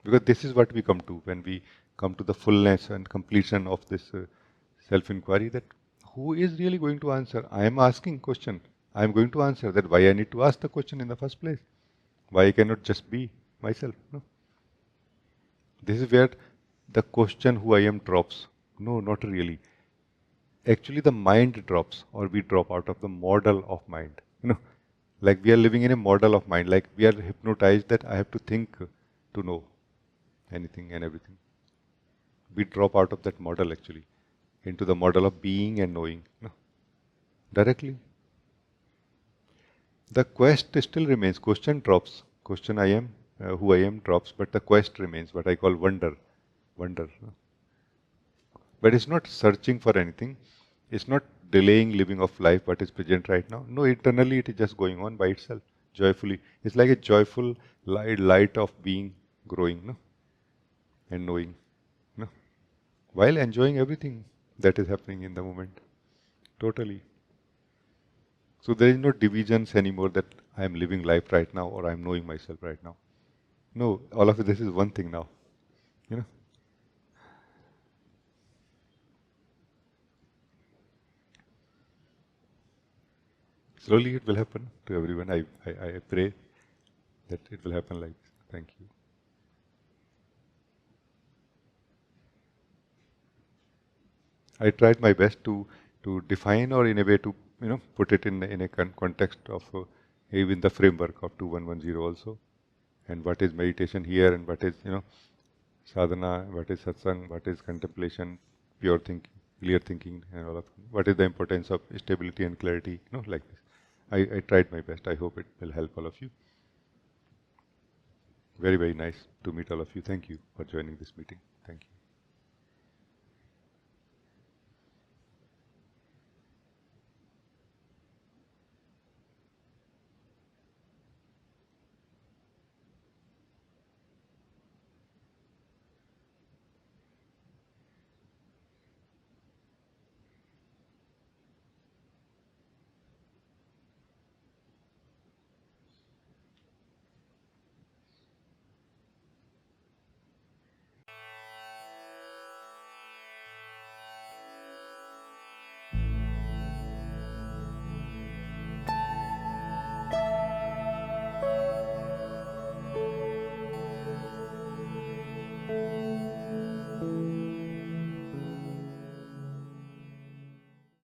Because this is what we come to when we come to the fullness and completion of this self-inquiry, that who is really going to answer? I am asking question. I am going to answer that why I need to ask the question in the first place. Why I cannot just be myself? No. This is where the question who I am drops. No, not really. Actually, the mind drops, or we drop out of the model of mind. Like we are living in a model of mind, like we are hypnotized that I have to think to know anything and everything. We drop out of that model actually into the model of being and knowing. Directly. The quest still remains. Question drops. Question I am, who I am drops, but the quest remains, what I call wonder. Wonder. But it's not searching for anything. It's not delaying living of life, what is present right now. No, eternally it is just going on by itself, joyfully. It's like a joyful light of being growing, no? And knowing. No? while enjoying everything that is happening in the moment. Totally. So there is no divisions anymore that I am living life right now or I am knowing myself right now. No, all of this is one thing now. You know. Slowly it will happen to everyone. I pray that it will happen like this. Thank you. I tried my best to define, or in a way to put it in a context of even the framework of 2110 also, and what is meditation here, and what is sadhana, what is satsang, what is contemplation, pure thinking, clear thinking, and all of what is the importance of stability and clarity, like this. I tried my best. I hope it will help all of you. Very, very nice to meet all of you. Thank you for joining this meeting. Thank you.